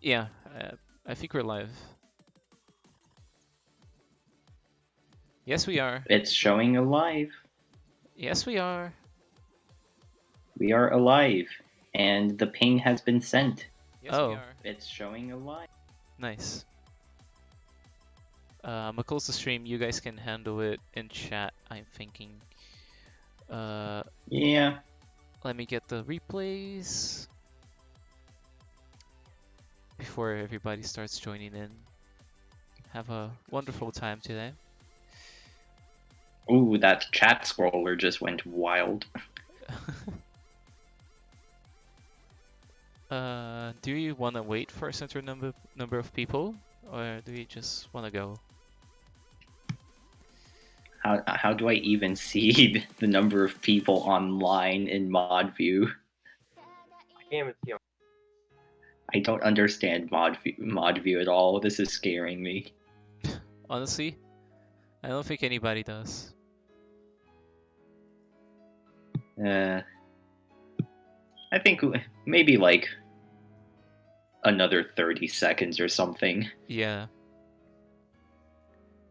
Yeah, I think we're live. Yes, we are. It's showing alive. Yes, we are. We are alive. And the ping has been sent. Yes, we are. It's showing alive. Nice. I'm gonna close the stream. You guys can handle it in chat, I'm thinking. Yeah. Let me get the replays before everybody starts joining in. Have a wonderful time today. Ooh, that chat scroller just went wild. Do you want to wait for a certain number of people, or do you just want to go? How do I even see the number of people online in mod view? I can't even see. I don't understand mod view at all. This is scaring me. Honestly, I don't think anybody does. I think maybe like another 30 seconds or something. Yeah.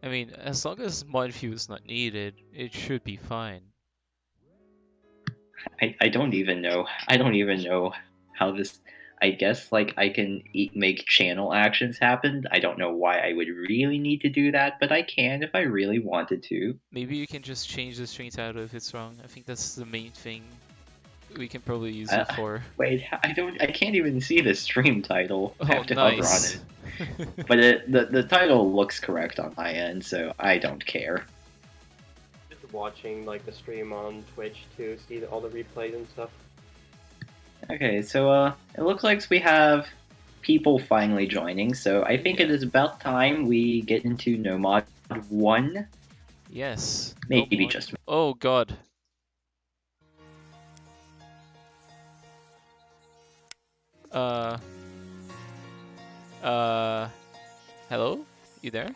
I mean, as long as mod view is not needed, it should be fine. I don't even know. I don't even know how this. I guess like I can make channel actions happen. I don't know why I would really need to do that, but I can if I really wanted to. Maybe you can just change the stream title if it's wrong. I think that's the main thing we can probably use it for. Wait, I can't even see the stream title. Oh, I have to nice. hover on it. But the title looks correct on my end, so I don't care. Just watching like the stream on Twitch to see all the replays and stuff. Okay, so it looks like we have people finally joining, so I think it is about time we get into No Mod 1. Yes. Maybe just. Oh god. Hello? You there?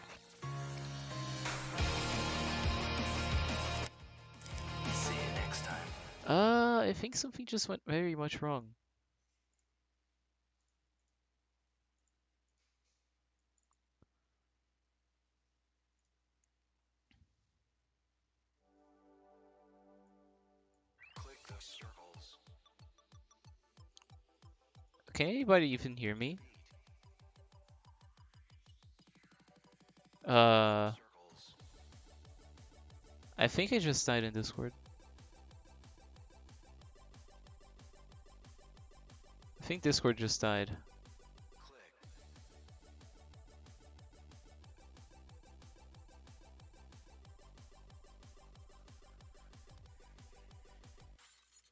See you next time. I think something just went very much wrong. Click the circles. Can anybody even hear me? I think I just died in Discord. I think Discord just died. Click.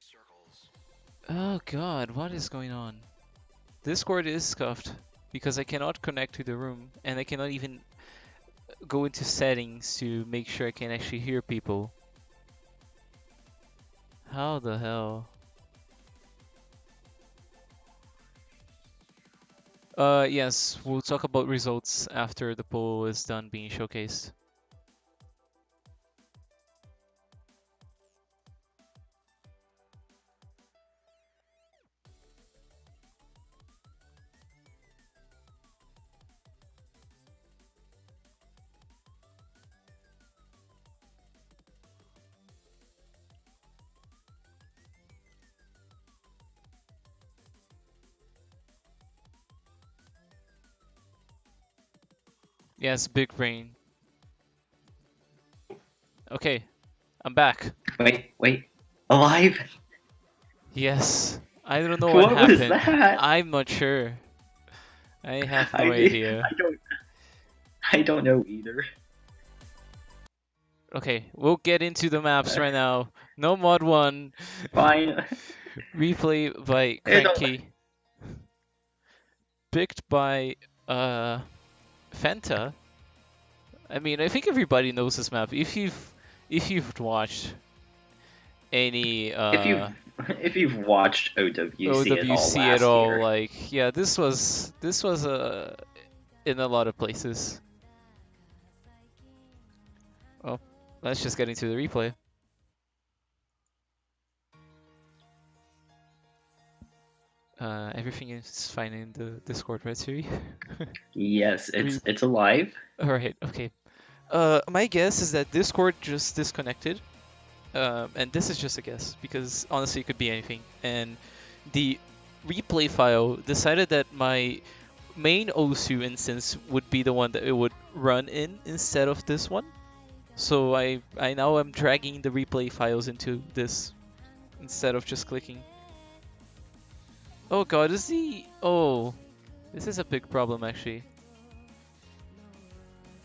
Circles. Oh god, what is going on? Discord is scuffed because I cannot connect to the room and I cannot even go into settings to make sure I can actually hear people. How the hell? Yes, we'll talk about results after the poll is done being showcased. Yes, big brain. Okay, I'm back. Wait. Alive? Yes. I don't know what What was happened. that? I'm not sure. I have no idea. I don't know either. Okay, we'll get into the maps right now. No mod 1. Fine. Replay by Cranky. Picked by Fenta. I mean, I think everybody knows this map. If you've watched any if you've watched OWC at all, year. like yeah, this was in a lot of places. Well, let's just get into the replay. Everything is fine in the Discord, right, Siri? Yes, Re- it's alive. Alright, okay. My guess is that Discord just disconnected. And this is just a guess, because honestly it could be anything. And the replay file decided that my main Osu instance would be the one that it would run in instead of this one. So I now am dragging the replay files into this instead of just clicking. Oh god, this is a big problem actually.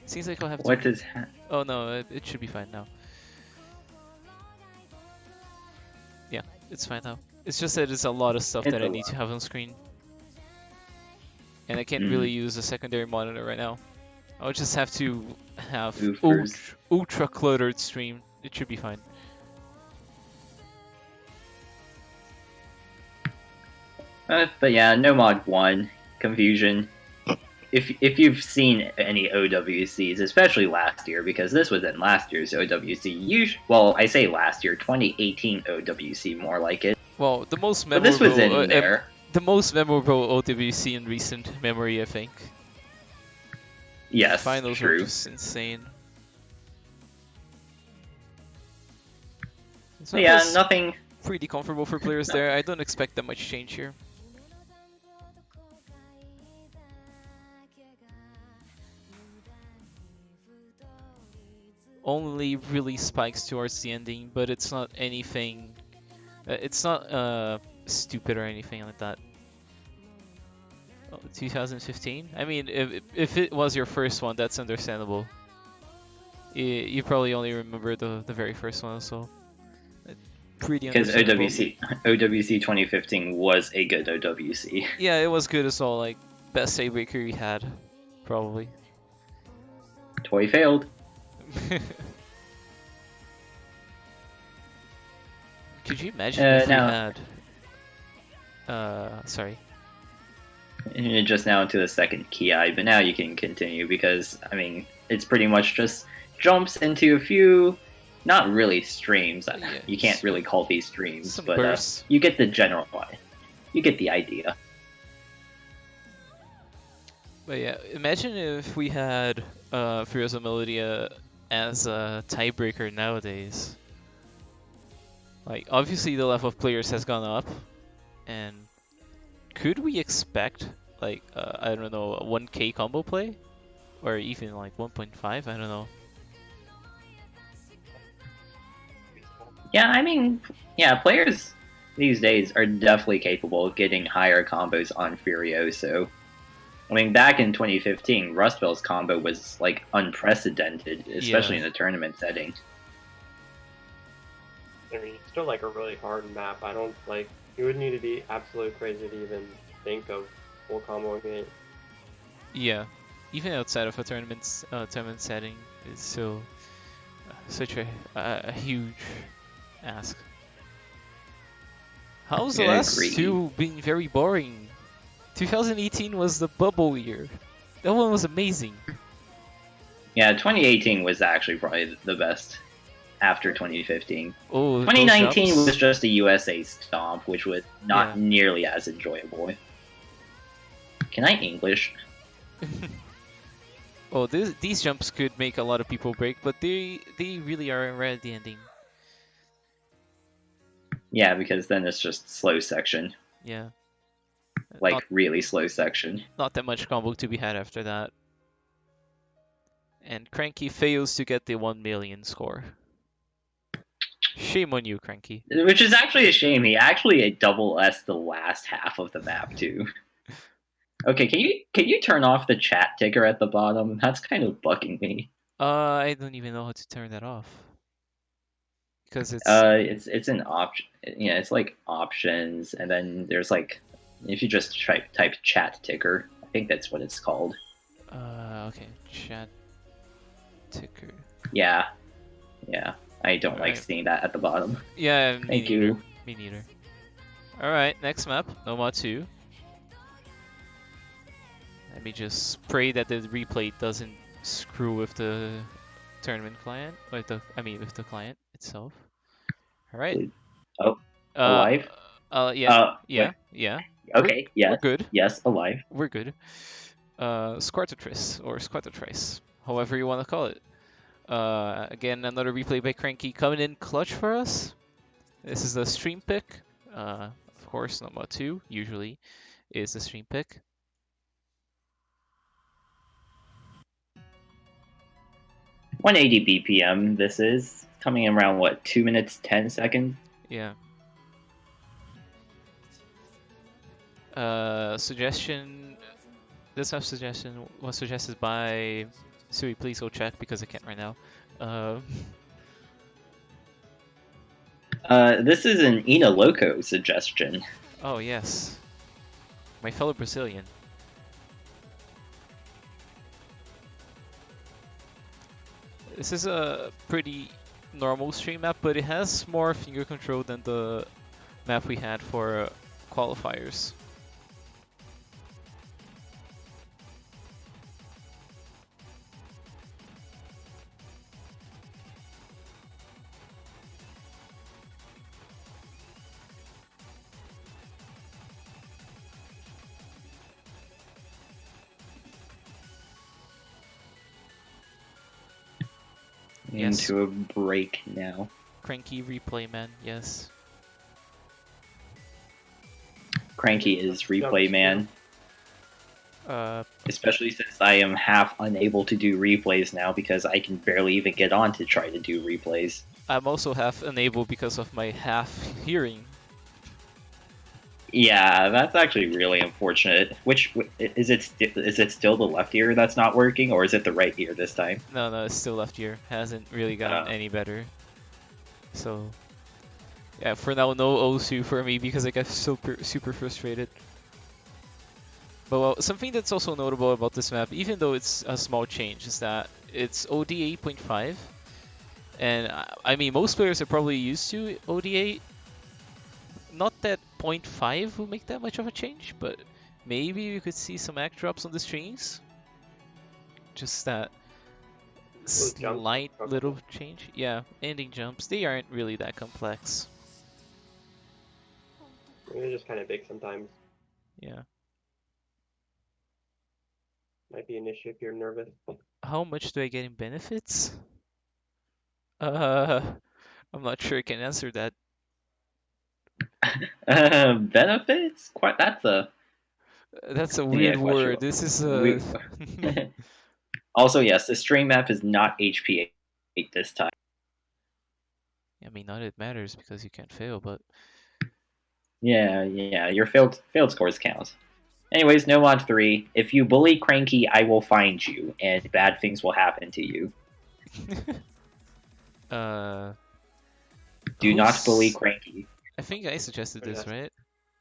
Seems like I'll have to. What is? Oh no, it should be fine now. Yeah, it's fine now. It's just that it's a lot of stuff It's that a I need lot. to have on screen. And I can't Mm. really use a secondary monitor right now. I'll just have to have Goofers. ultra cluttered stream. It should be fine. But yeah, no mod 1 confusion. If you've seen any OWCs, especially last year, because this was in last year's OWC. Well, I say last year, 2018 OWC, more like it. Well, the most But memorable. this was in there. The most memorable OWC in recent memory, I think. Yes, Finals were true. just insane. It's But yeah, just nothing. pretty comfortable for players there. I don't expect that much change here. Only really spikes towards the ending, but it's not anything. It's not stupid or anything like that. Oh, 2015? I mean, if it was your first one, that's understandable. You probably only remember the very first one, so pretty Because understandable. OWC 2015 was a good OWC. Yeah, it was good as well. Like best tiebreaker we had, probably. Toy failed. Could you imagine if now- we had? Sorry. Just now into the second Ki, but now you can continue because I mean it's pretty much just jumps into a few, not really streams. Yeah, You can't really call these streams, some but bursts. you get the general line. You get the idea. But yeah, imagine if we had Furiosa Melodia as a tiebreaker nowadays. Like, obviously the level of players has gone up, and could we expect, like, I don't know, a 1k combo play? Or even like 1.5? I don't know. Yeah, I mean, yeah, players these days are definitely capable of getting higher combos on Furioso. I mean, back in 2015, Rustbell's combo was like unprecedented, especially Yeah. in a tournament setting. I mean, it's still like a really hard map. I don't like. You would need to be absolutely crazy to even think of full comboing it. Yeah, even outside of a tournament setting, it's still such a huge ask. How's the Yeah, last agreed. two being very boring? 2018 was the bubble year. That one was amazing. Yeah, 2018 was actually probably the best after 2015. Oh, those 2019 jumps. was just a USA stomp, which was not Yeah. nearly as enjoyable. Can I English? Oh, these jumps could make a lot of people break, but they really are right at the ending. Yeah, because then it's just slow section. Yeah. Like, Not, really slow section. not that much combo to be had after that. And Cranky fails to get the 1 million score. Shame on you, Cranky. Which is actually a shame. He actually double S the last half of the map, too. Okay, can you turn off the chat ticker at the bottom? That's kind of bugging me. I don't even know how to turn that off. Because it's It's an option. Yeah, it's like options, and then there's like, if you just type chat ticker, I think that's what it's called. okay, chat ticker. Yeah, I don't like Alright. seeing that at the bottom. Yeah, me Thank neither. you. Me neither. Alright, next map, Noma 2. Let me just pray that the replay doesn't screw with the tournament client, with the client itself. Alright. Oh, Uh, alive? yeah, Wait. yeah. Okay, We're yes, good. yes, alive. We're good. Squartatris or Squatatrice, however you want to call it. Again, another replay by Cranky coming in clutch for us. This is the stream pick. Of course, number 2 usually is the stream pick. .180 BPM. This is coming in around what 2 minutes 10 seconds. Yeah. Suggestion. This have suggestion was suggested by Sui. Please go check because I can't right now. This is an Ina Loco suggestion. Oh yes, my fellow Brazilian. This is a pretty normal stream map, but it has more finger control than the map we had for qualifiers. Yes. Into a break now. Cranky replay man, yes. Cranky is replay man. Especially since I am half unable to do replays now because I can barely even get on to try to do replays. I'm also half unable because of my half hearing. Yeah, that's actually really unfortunate. Which is it? Is it still the left ear that's not working, or is it the right ear this time? No, it's still left ear. Hasn't really gotten any better. So, yeah, for now, no Osu for me because I get super frustrated. But well, something that's also notable about this map, even though it's a small change, is that it's OD 8.5. And I mean, most players are probably used to OD 8. Not that 0.5 will make that much of a change, but maybe we could see some act drops on the strings. Just that slight little change. Yeah, ending jumps, they aren't really that complex. They're just kind of big sometimes. Yeah. Might be an issue if you're nervous. Oh. How much do I get in benefits? I'm not sure I can answer that. Benefits? Quite. That's a weird word. question. This is a. Also, yes, the stream map is not HP 8 this time. I mean, not it matters because you can't fail, but. Yeah, your failed scores count. Anyways, no mod 3. If you bully Cranky, I will find you, and bad things will happen to you. Do not bully Cranky. I think I suggested this, right?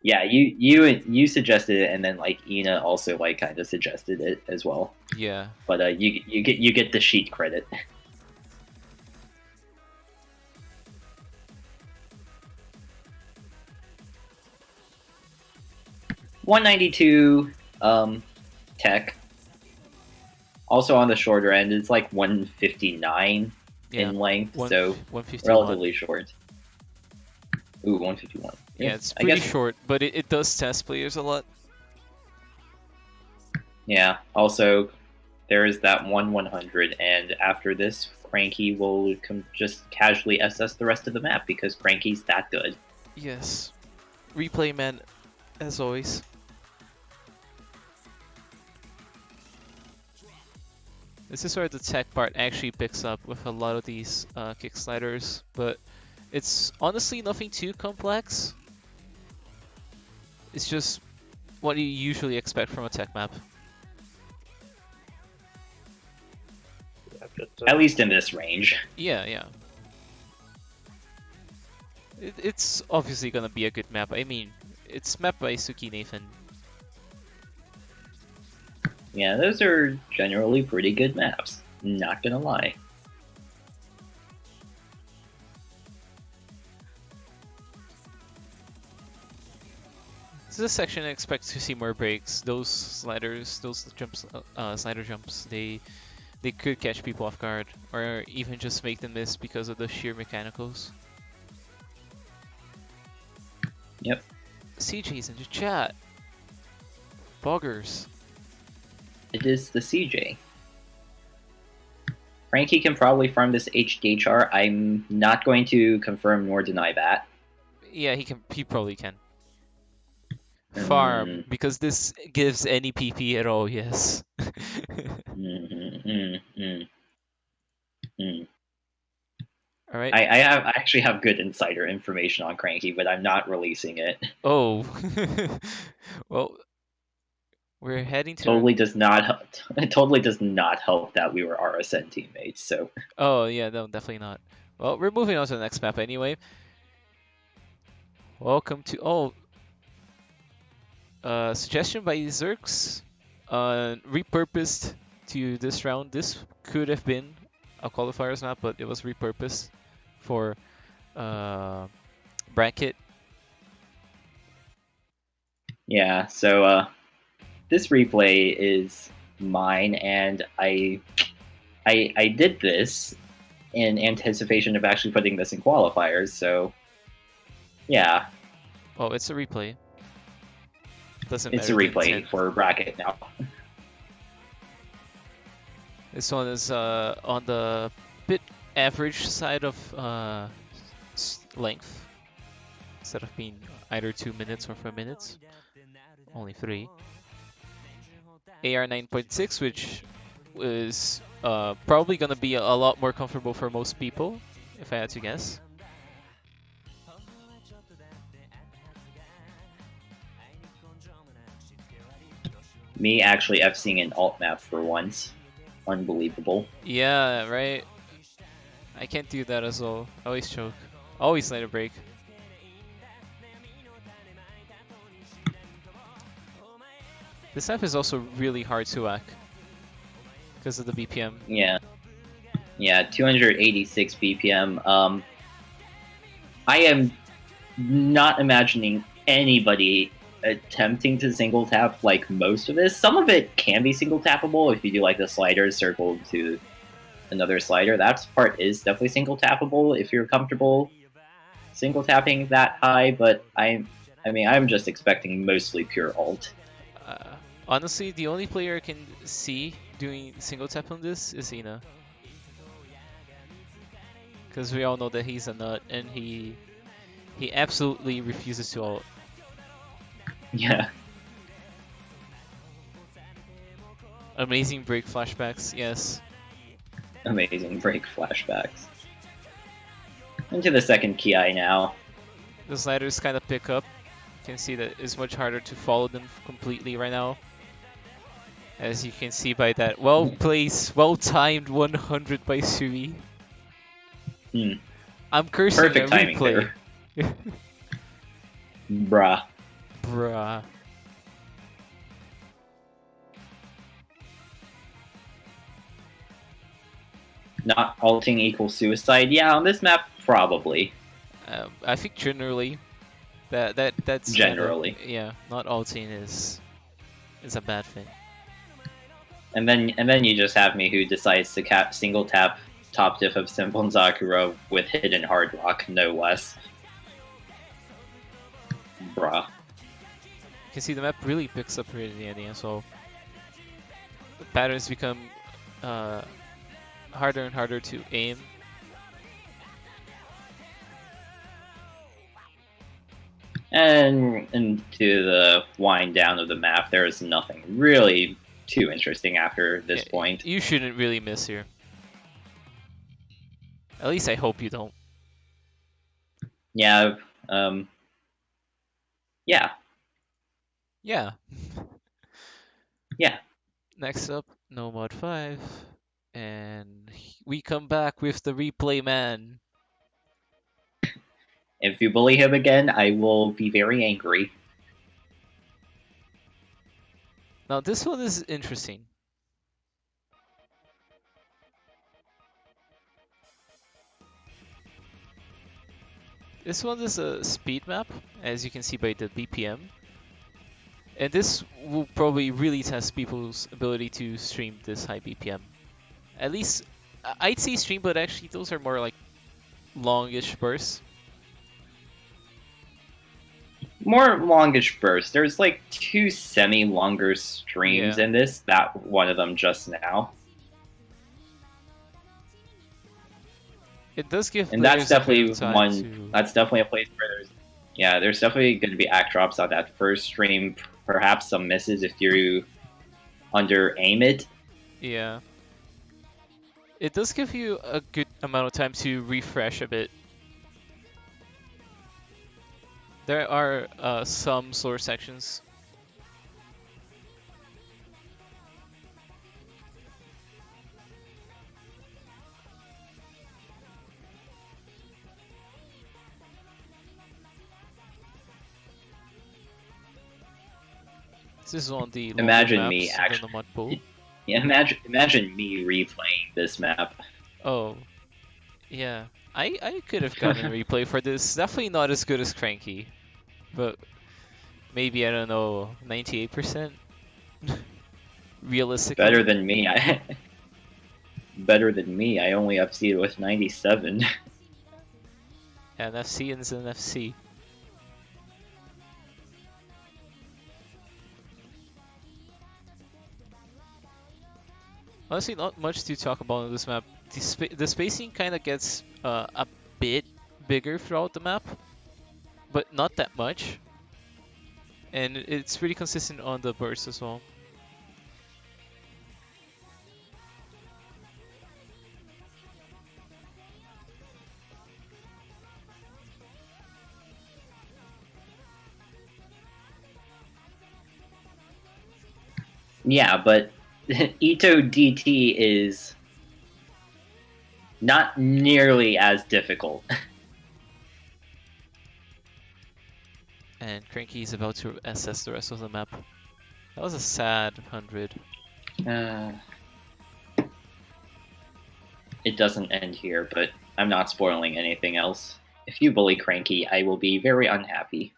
Yeah, you suggested it, and then like Ina also like kind of suggested it as well. Yeah. But you get the sheet credit. .192 tech. Also on the shorter end, it's like 159 in length, so 151. relatively short. Ooh, 151. Yeah, it's pretty short, but it does test players a lot. Yeah, also, there is that 100, and after this, Cranky will just casually SS the rest of the map, because Cranky's that good. Yes. Replay man, as always. This is where the tech part actually picks up with a lot of these kick sliders, but it's honestly nothing too complex. It's just what you usually expect from a tech map. At least in this range. Yeah. It's obviously gonna be a good map. I mean, it's mapped by Suki Nathan. Yeah, those are generally pretty good maps. Not gonna lie. This is a section I expect to see more breaks. Those sliders, those jumps, slider jumps, they could catch people off guard, or even just make them miss because of the sheer mechanicals. Yep. CJ's in the chat. Boggers. It is the CJ. Frankie can probably farm this HDHR. I'm not going to confirm nor deny that. Yeah, he can. He probably can. Farm, because this gives any PP at all, yes. Alright. I actually have good insider information on Cranky, but I'm not releasing it. Oh. Well, we're heading to... Totally does not help. It totally does not help that we were RSN teammates. So Oh, yeah, no, definitely not. Well, we're moving on to the next map anyway. Welcome to... Oh, suggestion by Zerx. Repurposed to this round. This could have been a qualifiers map, but it was repurposed for bracket. yeah, so this replay is mine, and I did this in anticipation of actually putting this in qualifiers. So yeah, Oh, it's a replay. Doesn't it's a matter the replay intent. for bracket now. This one is on the bit average side of length. Instead of being either 2 minutes or 4 minutes. Only 3. AR 9.6, which is probably gonna be a lot more comfortable for most people, if I had to guess. Me actually FCing an alt map for once. Unbelievable. Yeah, right. I can't do that as well. I always choke. Always let it break. This map is also really hard to whack because of the BPM. Yeah. Yeah, 286 BPM. I am not imagining anybody attempting to single tap like most of this. Some of it can be single tappable if you do like the slider circle to another slider. That part is definitely single tappable if you're comfortable single tapping that high, but I mean, I'm just expecting mostly pure alt. Honestly, the only player I can see doing single tap on this is Ina. Because we all know that he's a nut and he absolutely refuses to ult. Yeah. Amazing break flashbacks, yes. Amazing break flashbacks. Into the second Ki now. The sliders kind of pick up. You can see that it's much harder to follow them completely right now. As you can see by that well-placed, well-timed 100 by Sui. I'm cursing Perfect a timing replay. there. Bruh. Bruh. Not alting equals suicide? Yeah, on this map, probably. I think generally, that's generally. Yeah, not ulting is a bad thing. And then you just have me who decides to single tap top diff of Simple and Zakura with hidden hard rock, no less. Bruh. You can see the map really picks up here in the ending, so the patterns become harder and harder to aim. And into the wind down of the map, there is nothing really too interesting after this point. You shouldn't really miss here. At least I hope you don't. Yeah, yeah. Yeah. Yeah. Next up, No Mod 5. And we come back with the replay man. If you bully him again, I will be very angry. Now this one is interesting. This one is a speed map, as you can see by the BPM. And this will probably really test people's ability to stream this high BPM. At least, I'd say stream, but actually those are more like longish bursts. more longish bursts. There's like 2 semi-longer streams Yeah. in this. That one of them just now, It does give and that's players a bit definitely of time one. to. That's definitely a place where there's definitely going to be act drops on that first stream. Perhaps some misses if you under aim it. Yeah. It does give you a good amount of time to refresh a bit. There are some slower sections. This is on the longer Imagine me maps actually. than the Mappool. Yeah, imagine me replaying this map. Oh, yeah. I could have gotten a replay for this. Definitely not as good as Cranky, but maybe, I don't know, 98%? Realistically. Better than me. Better than me. I only FC'd with 97. And FC is an FC. Honestly, not much to talk about on this map. The spacing kind of gets a bit bigger throughout the map, but not that much. And it's pretty consistent on the burst as well. Yeah, but Ito DT is not nearly as difficult. And Cranky is about to assess the rest of the map. That was a sad 100. It doesn't end here, but I'm not spoiling anything else. If you bully Cranky, I will be very unhappy.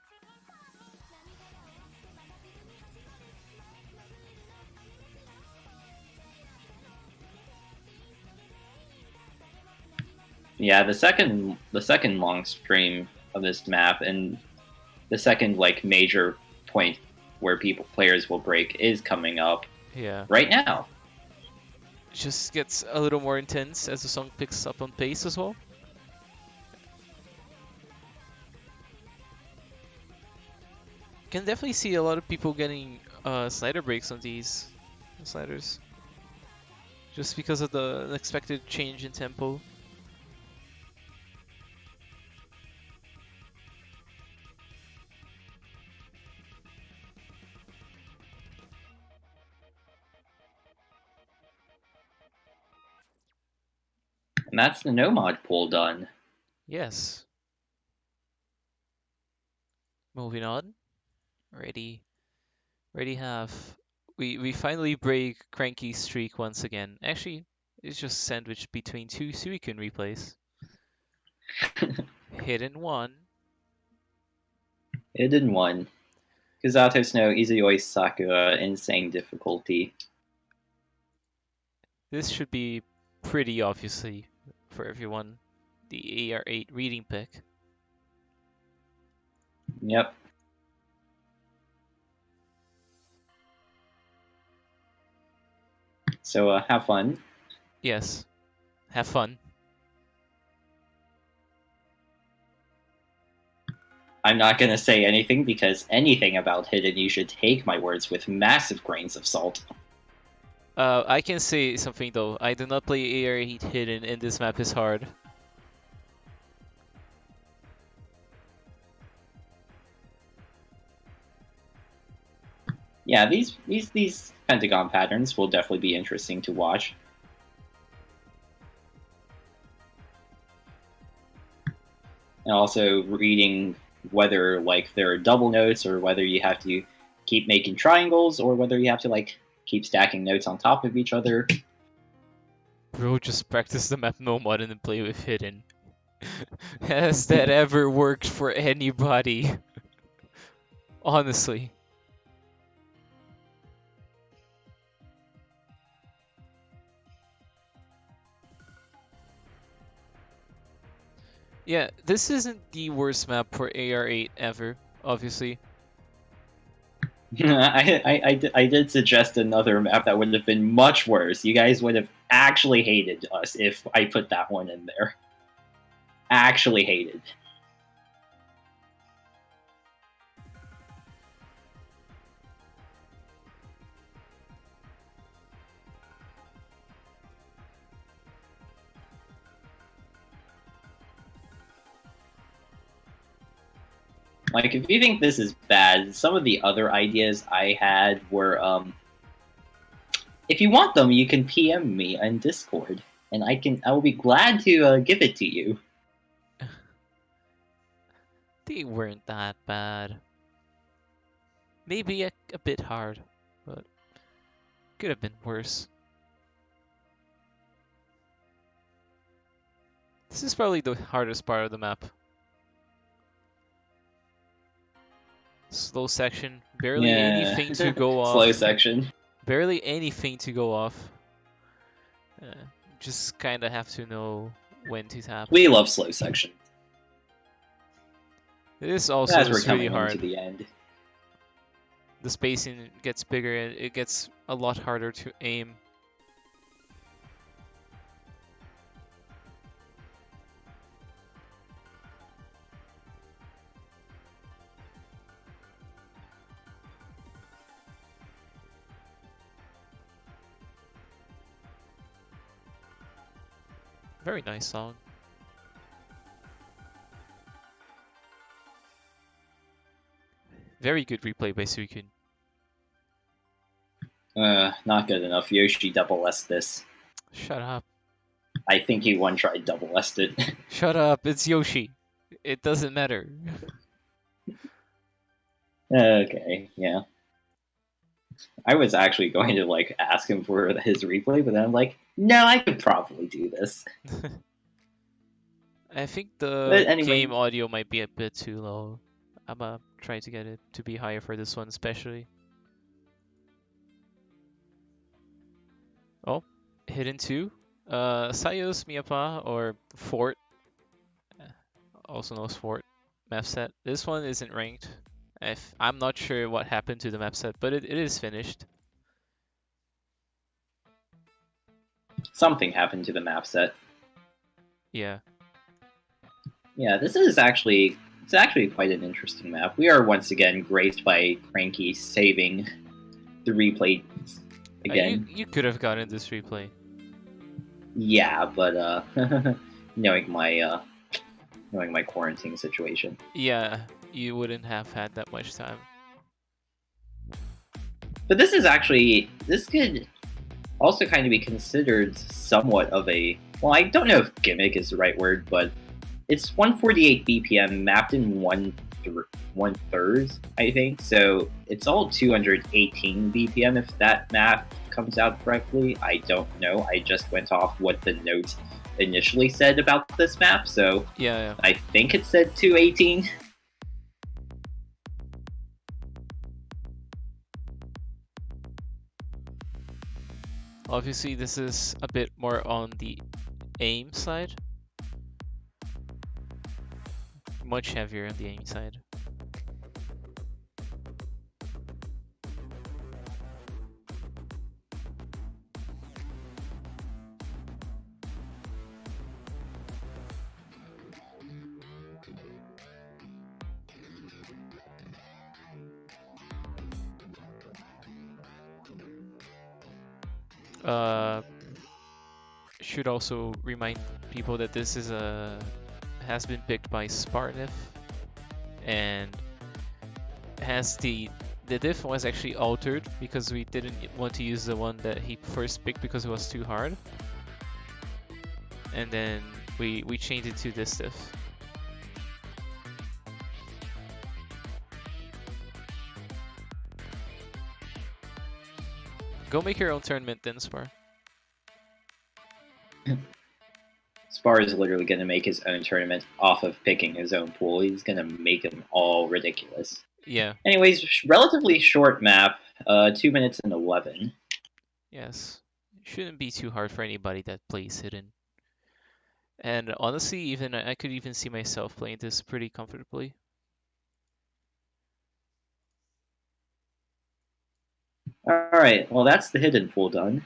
Yeah, the second long stream of this map and the second like major point where players will break is coming up Yeah. right now. Just gets a little more intense as the song picks up on pace as well. Can definitely see a lot of people getting slider breaks on these sliders. Just because of the unexpected change in tempo. And that's the no mod pool done. Yes. Moving on. Ready have. We finally break Cranky's streak once again. Actually, it's just sandwiched between 2 Suicune replays. Hidden one. Hidden one. Kusato Snow, Izuyoi Sakura, insane difficulty. This should be pretty obviously for everyone the AR8 reading pick. Yep. So have fun. Yes. Have fun. I'm not going to say anything because anything about Hidden, you should take my words with massive grains of salt. I can say something though. I do not play AR8 Hidden and this map is hard. Yeah, these pentagon patterns will definitely be interesting to watch. And also reading whether like there are double notes or whether you have to keep making triangles or whether you have to like keep stacking notes on top of each other. Bro, just practice the map no mod and then play with Hidden. Has that ever worked for anybody? Honestly. Yeah, this isn't the worst map for AR8 ever. obviously. I did suggest another map that would have been much worse. You guys would have actually hated us if I put that one in there. Actually hated. Like, if you think this is bad, some of the other ideas I had were, if you want them, you can PM me on Discord, and I will be glad to give it to you. They weren't that bad. Maybe a bit hard, but could have been worse. This is probably the hardest part of the map. Slow section, barely anything to go off. Slow section. Barely anything to go off. Just kind of have to know when to tap. We love slow section. This also As we're is really coming hard. into the end. The spacing gets bigger and it gets a lot harder to aim. Very nice song. Very good replay by Suikun. Not good enough. Yoshi double S this. Shut up. I think he one-tried double S'd it. Shut up. It's Yoshi. It doesn't matter. Okay, yeah. I was actually going to, like, ask him for his replay, but then I'm like, no, I could probably do this. I think But the anyway. game audio might be a bit too low. I'm gonna try to get it to be higher for this one especially. Oh, Hidden 2. Sayos Miyapa, or Fort, also known as Fort, map set. This one isn't ranked. I'm not sure what happened to the map set, but it is finished. Something happened to the map set. Yeah. Yeah, this is actually quite an interesting map. We are once again graced by Cranky saving the replay again. You could have gotten this replay. Yeah, but knowing my quarantine situation. Yeah, you wouldn't have had that much time. But this could also kind of be considered somewhat of a, well, I don't know if gimmick is the right word, but it's 148 BPM mapped in one third, I think. So it's all 218 BPM if that math comes out correctly. I don't know. I just went off what the note initially said about this map, so Yeah. I think it said 218. Obviously, this is a bit more on the aim side. Much heavier on the aim side. Should also remind people that this is has been picked by Spartanif, and has the diff was actually altered because we didn't want to use the one that he first picked because it was too hard, and then we changed it to this diff. Go make your own tournament then, Spar. Spar is literally going to make his own tournament off of picking his own pool. He's going to make them all ridiculous. Yeah. Anyways, relatively short map, 2 minutes and 11. Yes. Shouldn't be too hard for anybody that plays Hidden. And honestly, even I could even see myself playing this pretty comfortably. Alright, well that's the hidden pool done.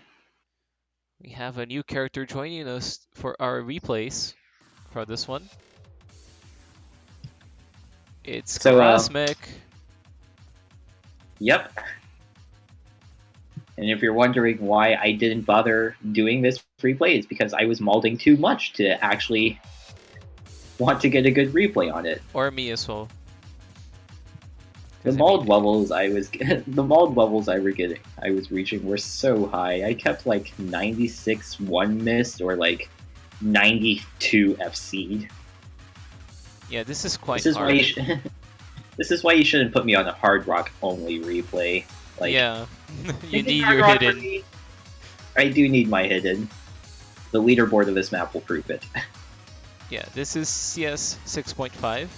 We have a new character joining us for our replays for this one. It's So, Karasmic. Yep. And if you're wondering why I didn't bother doing this replay, it's because I was molding too much to actually want to get a good replay on it. Or me as well. The 'Cause I mold mean, levels I was reaching were so high. I kept like 96 one missed or like 92 FC. yeah, this is quite This is hard. why this is why you shouldn't put me on a hard rock only replay. Like, yeah, you make it need hard your rock for hidden. me. I do need my hidden. The leaderboard of this map will prove it. Yeah, this is CS 6.5.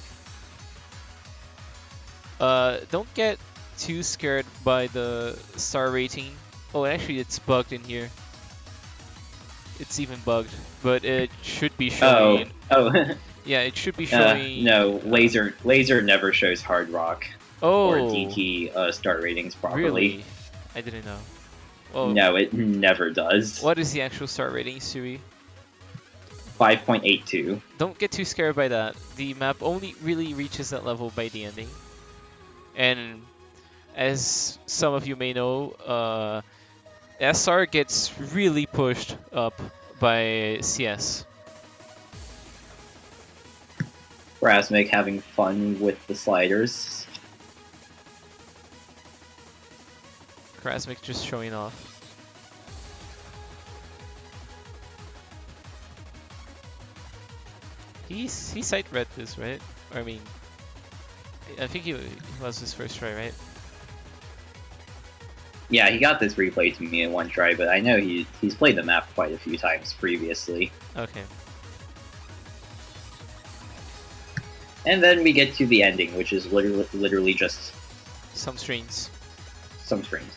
Don't get too scared by the star rating. Oh, actually, it's bugged in here. It's even bugged, but it should be showing. Oh. Yeah, it should be showing. No, laser never shows hard rock or Oh, DT start ratings properly. really? I didn't know. Oh, No, it never does. what is the actual star rating, Sui? 5.82. Don't get too scared by that. The map only really reaches that level by the ending. And as some of you may know, SR gets really pushed up by CS. Rasmic having fun with the sliders. Krasmic just showing off. He sight read this, right? Or, I mean, I think he was his first try, right? Yeah, he got this replay to me in one try, but I know he's played the map quite a few times previously. Okay. And then we get to the ending, which is literally just Some streams. some strings.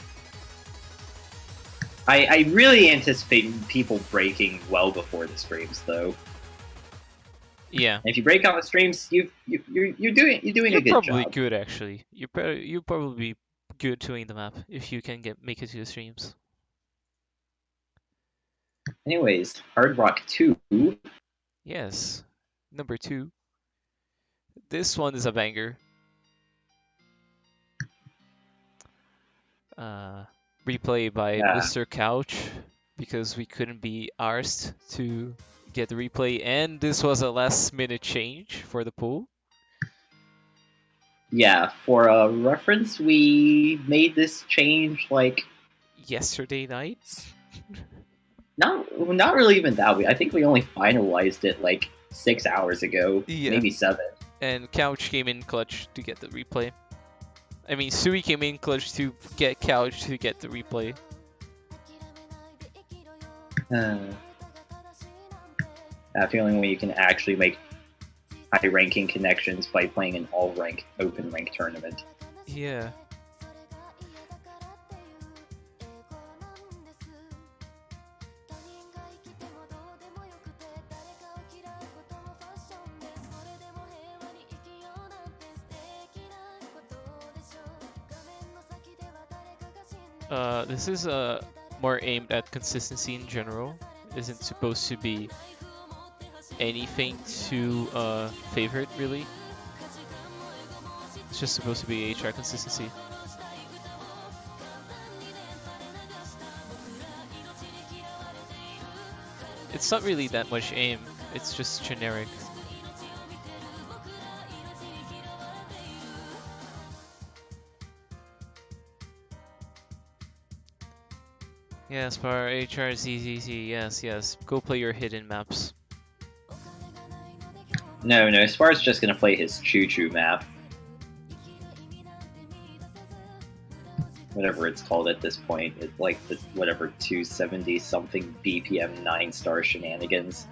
I really anticipate people breaking well before the streams, though. Yeah. And if you break on the streams, you're doing You're a good probably job. good, actually. You're probably good doing the map if you can make it to the streams. Anyways, Hard Rock 2. Yes. Number 2. This one is a banger. Replay by Yeah. Mr. Couch because we couldn't be arsed to get the replay, and this was a last minute change for the pool. Yeah, for a reference, we made this change like Yesterday night? not really even that way. I think we only finalized it like 6 hours ago, Yeah. maybe 7. And Couch came in clutch to get the replay. I mean, Sui came in clutch to get Couch to get the replay. That feeling when you can actually make high-ranking connections by playing an all-rank open rank tournament. Yeah. This is more aimed at consistency in general. Isn't supposed to be anything too favorite, really. It's just supposed to be HR consistency. It's not really that much aim, it's just generic. Yes, for HR ZZZ, yes. Go play your hidden maps. No, Spar's just gonna play his choo-choo map. Whatever it's called at this point. It's like the whatever 270 something BPM 9-star shenanigans.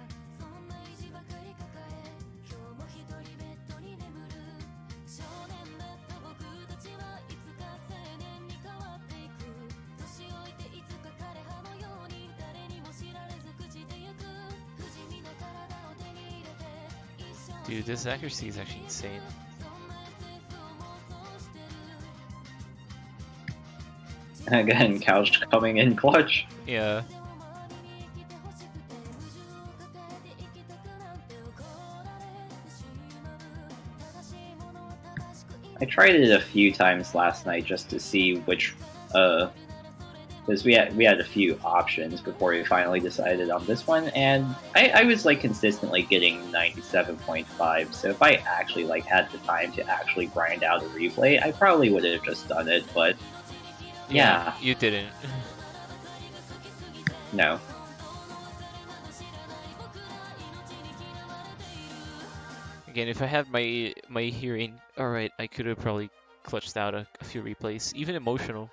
Dude, this accuracy is actually insane. Again, Couch coming in clutch. Yeah. I tried it a few times last night just to see which, because we had a few options before we finally decided on this one, and I was like consistently getting 97.5. So if I actually like had the time to actually grind out a replay, I probably would have just done it. But yeah, You didn't. no. Again, if I had my hearing, alright, I could have probably clutched out a few replays, even emotional.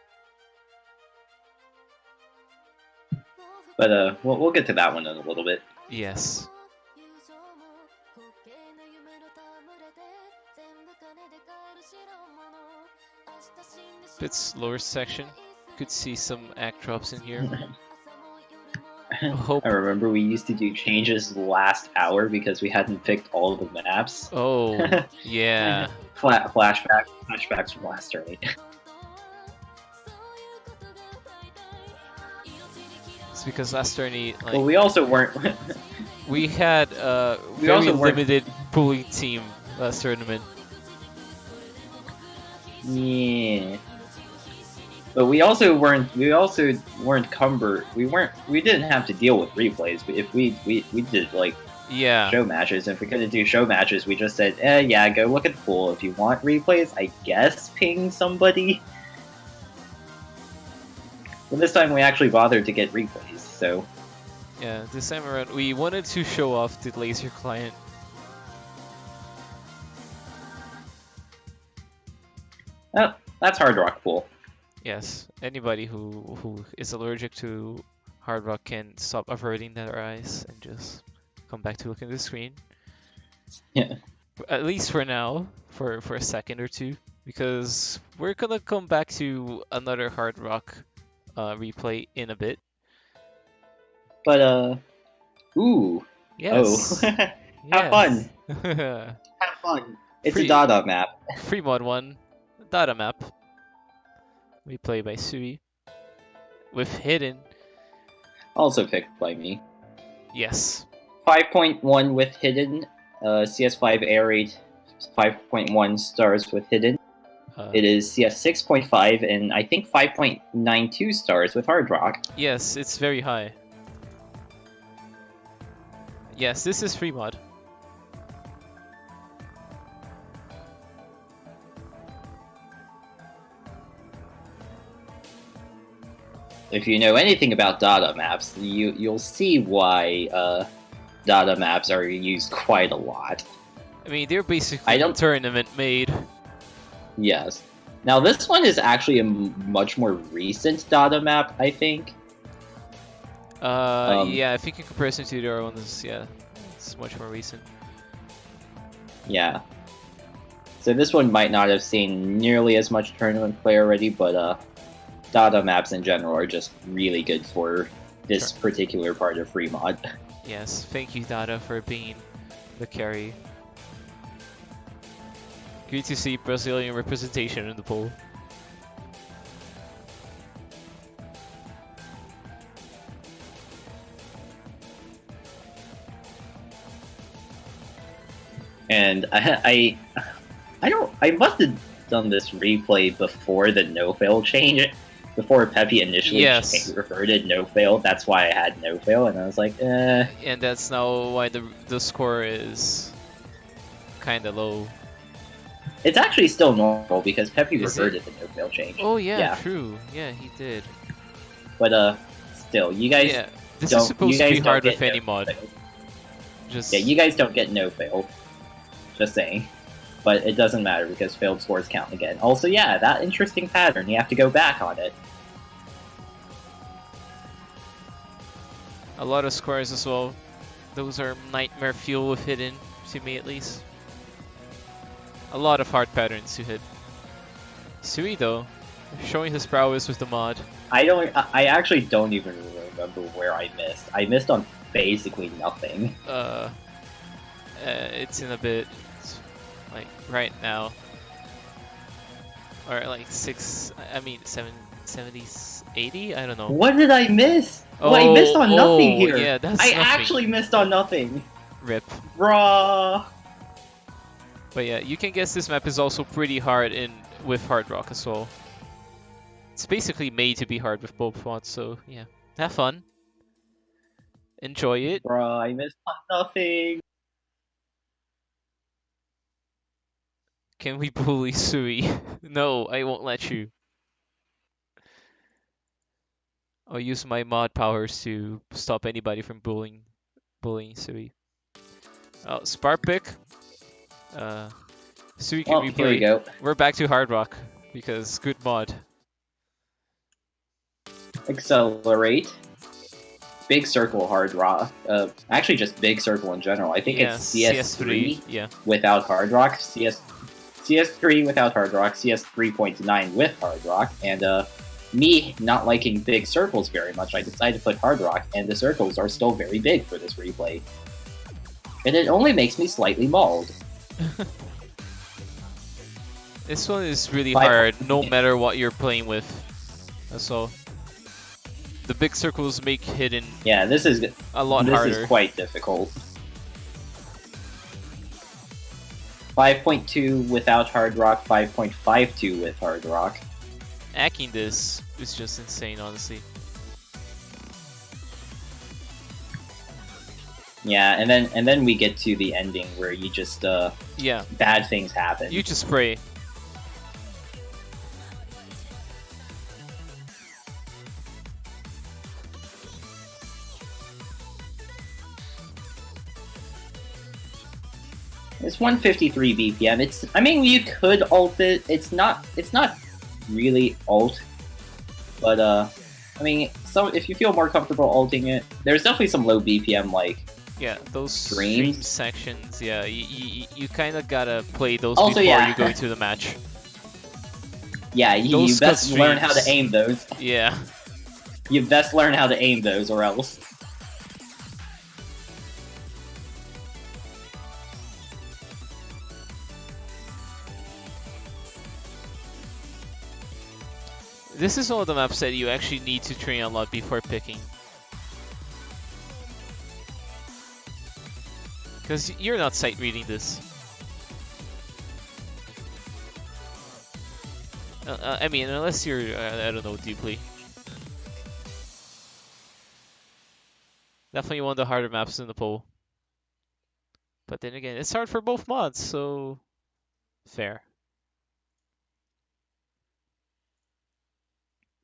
But we'll get to that one in a little bit. Yes. Blitz lower section. Could see some act drops in here. Hope. I remember we used to do changes last hour because we hadn't picked all of the maps. Oh, yeah. Flashbacks from last tournament. It's because last tourney, like, Well, we also weren't. we had We very also weren't- limited pooling team last tournament. Yeah. But we also weren't cumbered. We didn't have to deal with replays. But if we did like Yeah. show matches, if we couldn't do show matches, we just said, yeah, go look at the pool. If you want replays, I guess ping somebody. But this time we actually bothered to get replays, so Yeah, this time around we wanted to show off the laser client. oh, that's Hard Rock Pool. Yes, anybody who is allergic to Hard Rock can stop averting their eyes and just come back to look at the screen. Yeah. At least for now, for a second or two, because we're gonna come back to another Hard Rock replay in a bit. But ooh, Yes. oh, have fun, fun. have fun. It's Free- a Dada map. Free mod 1, data map. We play by Sui with Hidden. Also picked by me. Yes. 5.1 with Hidden. CS5 air rate 5.1 stars with Hidden. It is CS 6.5 and I think 5.92 stars with Hard Rock. Yes, it's very high. Yes, this is free mod. If you know anything about Dada maps, you'll see why Dada maps are used quite a lot. I mean, they're basically I don't- tournament made. Yes. Now this one is actually a much more recent Dada map, I think. Yeah, I think in comparison to the other ones, yeah, it's much more recent. Yeah. So this one might not have seen nearly as much tournament play already, but Dada maps in general are just really good for this Sure. particular part of free mod. Yes, thank you, Dada, for being the carry. Good to see Brazilian representation in the pool. And I must have done this replay before the no fail change. Before Peppy initially Yes. reverted no fail, that's why I had no fail, and I was like, And that's now why the score is kind of low. It's actually still normal because Peppy Is it? reverted the no fail change. Oh yeah, Yeah. true. Yeah, he did. But still, you guys Yeah, this don't. is supposed you to guys be don't hard get with any no mod. fail. Just Yeah, you guys don't get no fail. Just saying. But it doesn't matter because failed scores count again. Also, yeah, that interesting pattern. You have to go back on it. a lot of scores as well. Those are nightmare fuel with Hidden, to me at least. A lot of hard patterns to hit. Sui though, showing his prowess with the mod. I actually don't even remember where I missed. I missed on basically nothing. It's in a bit, it's like right now, or like 7 70, 80? I don't know. What did I miss? Oh, I missed on nothing here. Yeah, that's I nothing. actually missed on nothing. Rip. Bruh. But yeah, you can guess this map is also pretty hard with hard rock as well. It's basically made to be hard with both mods, so yeah. Have fun. Enjoy it. Bruh, I missed on nothing. Can we bully Sui? No, I won't let you. I'll use my mod powers to stop anybody from bullying Sui. Oh, Spark pick. Sui can Well, replay. here we go. We're back to hard rock because good mod. Accelerate. Big circle hard rock. Actually, just big circle in general. I think Yeah, it's CS3 Yeah. without hard rock. CS3 without hard rock. CS 3.9 with hard rock. And me not liking big circles very much, I decided to put hard rock, and the circles are still very big for this replay. And it only makes me slightly mauled. This one is really Five- hard, no matter what you're playing with. So the big circles make hitting Yeah, this is a lot harder. quite difficult. 5.2 without hard rock, 5.52 with hard rock. Hacking this is just insane, honestly. Yeah, and then we get to the ending where you just Yeah, bad things happen. you just pray. It's 153 BPM. I mean, you could ult it. It's not really ult, but I mean, if you feel more comfortable ulting it, there's definitely some low BPM like. Yeah, those Streams? stream sections. Yeah, you kind of gotta play those Also, before yeah. you go into the match. Yeah, you Those best cut learn how to streams. aim those. Yeah. You best learn how to aim those, or else. This is one of the maps that you actually need to train a lot before picking. Because you're not sight reading this. I mean, unless you're, I don't know, deeply. Definitely one of the harder maps in the poll. But then again, it's hard for both mods, so fair.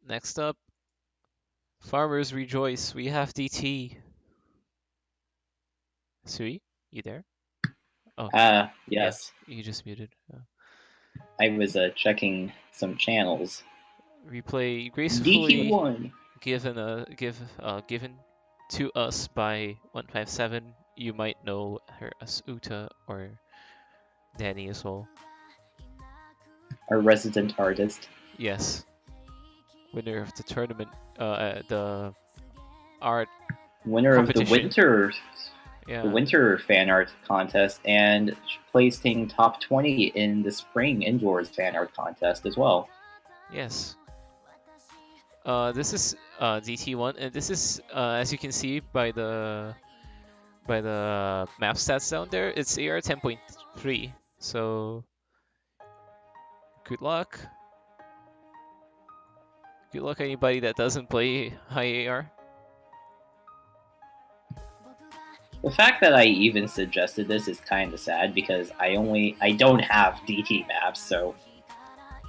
Next up, Farmers Rejoice. We have DT. Sui, you there? Oh, Yes. you just muted. I was checking some channels. Replay gracefully DT1. given to us by 157. You might know her as Uta or Danny as well. Our resident artist. Yes. Winner of the tournament, the art. Winner of the Competition. the winter fan art contest, and placing top 20 in the spring indoors fan art contest as well. Yes. This is DT1, and this is as you can see by the map stats down there, it's AR 10.3. So good luck. Good luck anybody that doesn't play high AR. The fact that I even suggested this is kind of sad because I don't have DT maps, so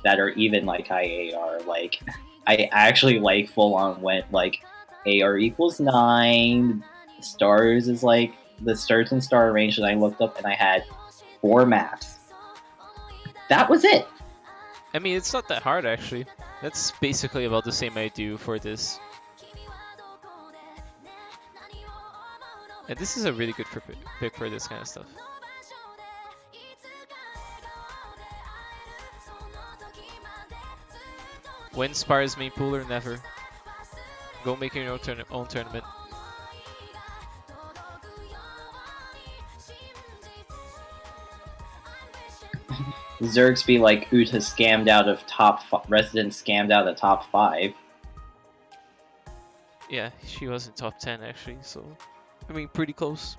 that are even like high AR. Like, I actually like full on went like AR equals 9, stars is like the certain star range that I looked up, and I had 4 maps. That was it. I mean, it's not that hard actually. That's basically about the same I do for this. And this is a really good pick for this kind of stuff. When Spires Mappool or never. Go make your own tournament. Zergs be like Uta scammed out of Resident scammed out of top 5. Yeah, she was in top 10 actually, so I mean pretty close.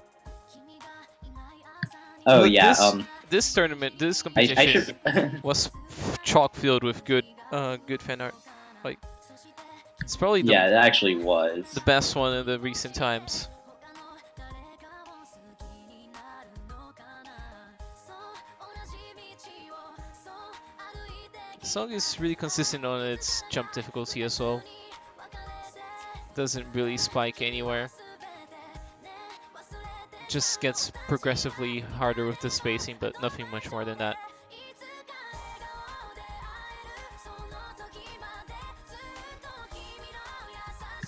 Oh Look, yeah, this tournament, this I competition should. was chock filled with good fan art. Like it's probably Yeah, it actually was. the best one in the recent times. The song is really consistent on its jump difficulty as well. Doesn't really spike anywhere. Just gets progressively harder with the spacing, but nothing much more than that.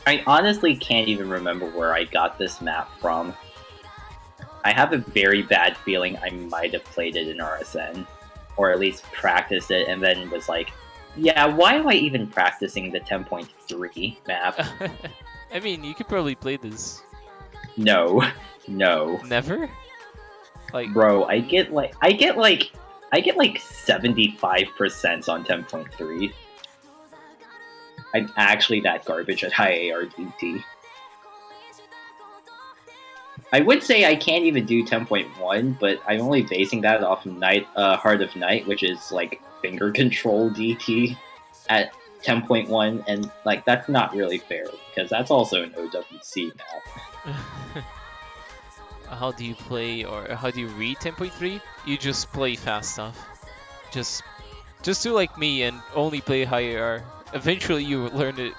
I honestly can't even remember where I got this map from. I have a very bad feeling I might have played it in RSN, or at least practiced it, and then was like, yeah, why am I even practicing the 10.3 map? I mean, you could probably play this. No. Never? Like, Bro, I get like 75% on 10.3. I'm actually that garbage at high ARDT. I would say I can't even do 10.1, but I'm only basing that off of Heart of Night, which is like finger control DT at 10.1, and like that's not really fair because that's also an OWC map. how do you play or how do you read 10.3? You just play fast stuff. Just do like me and only play high AR. Eventually you learn it.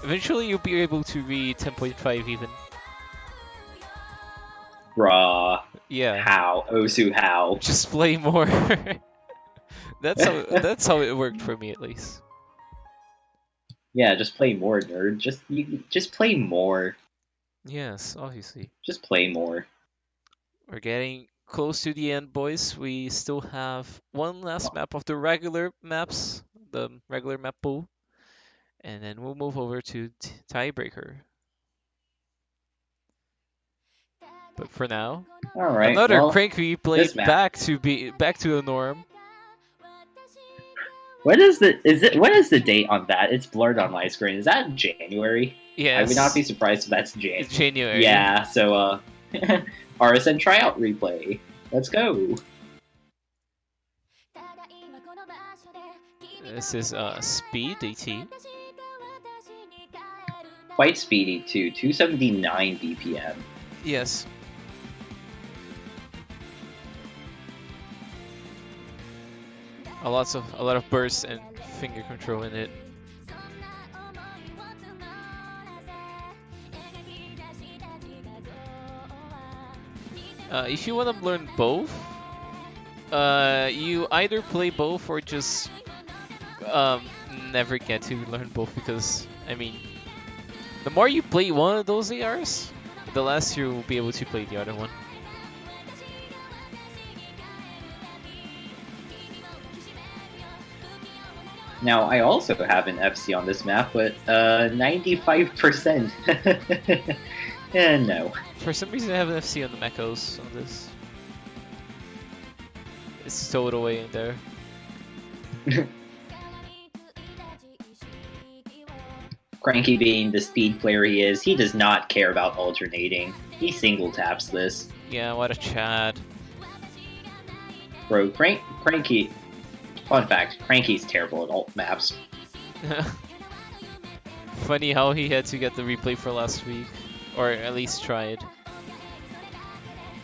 Eventually you'll be able to read 10.5 even. Bruh. Yeah. How? Osu, how? Just play more. that's how it worked for me at least. Yeah, just play more, nerd. Just play more. Yes, obviously. Just play more. We're getting close to the end, boys. We still have one last map of the regular maps, the regular map pool, and then we'll move over to tiebreaker. But for now, All right. another well, cranky play this map. back to the norm. When is the date on that? It's blurred on my screen. Is that January? Yes. I would not be surprised if that's January. It's January. Yeah, so RSN tryout replay. Let's go. This is speed AT. Quite speedy too. 279 BPM. Yes. A lot of bursts and finger control in it. If you want to learn both, you either play both or just never get to learn both, because I mean, the more you play one of those ARs, the less you'll be able to play the other one. Now, I also have an FC on this map, but 95%. No. For some reason, I have an FC on the Mechos on this. It's stowed away in there. Cranky being the speed player he is, he does not care about alternating. He single taps this. Yeah, what a Chad. Bro, Cranky... Fun fact, Cranky's terrible at alt maps. Funny how he had to get the replay for last week. Or at least tried.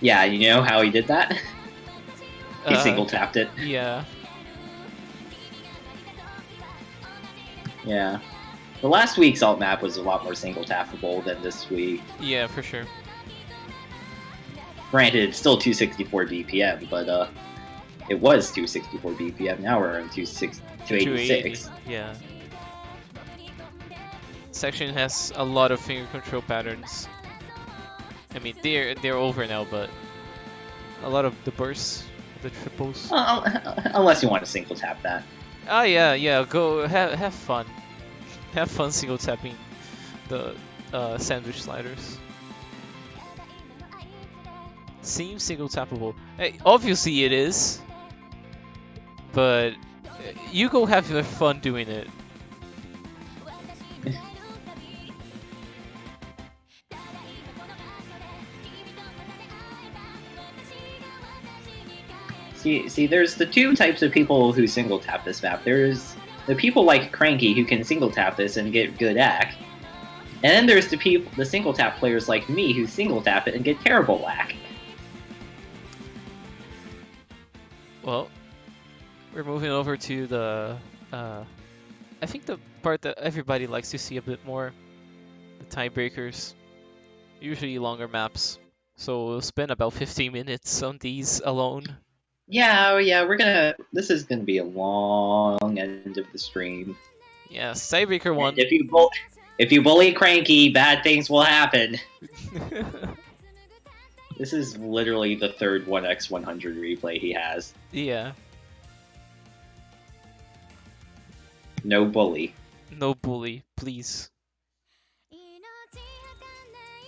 Yeah, you know how he did that? He single tapped it. Yeah. Yeah. The last week's alt map was a lot more single tappable than this week. Yeah, for sure. Granted, it's still 264 BPM, but it was 264 BPM. Now we're on 286. Yeah. Section has a lot of finger control patterns. I mean, they're over now, but a lot of the bursts, the triples. Unless you want to single tap that. Oh yeah. Go have fun. Have fun single tapping the sandwich sliders. Seems single tappable. Hey, obviously it is. but you go have your fun doing it. See, there's the two types of people who single tap this map. There's the people like Cranky who can single tap this and get good act, and then there's the single tap players like me who single tap it and get terrible lack. Well, we're moving over to the, I think the part that everybody likes to see a bit more, the tiebreakers. Usually longer maps, so we'll spend about 15 minutes on these alone. Yeah, this is gonna be a long end of the stream. Yes, tiebreaker one. If you bully Cranky, bad things will happen. This is literally the third 1x100 replay he has. Yeah. No bully. No bully, please.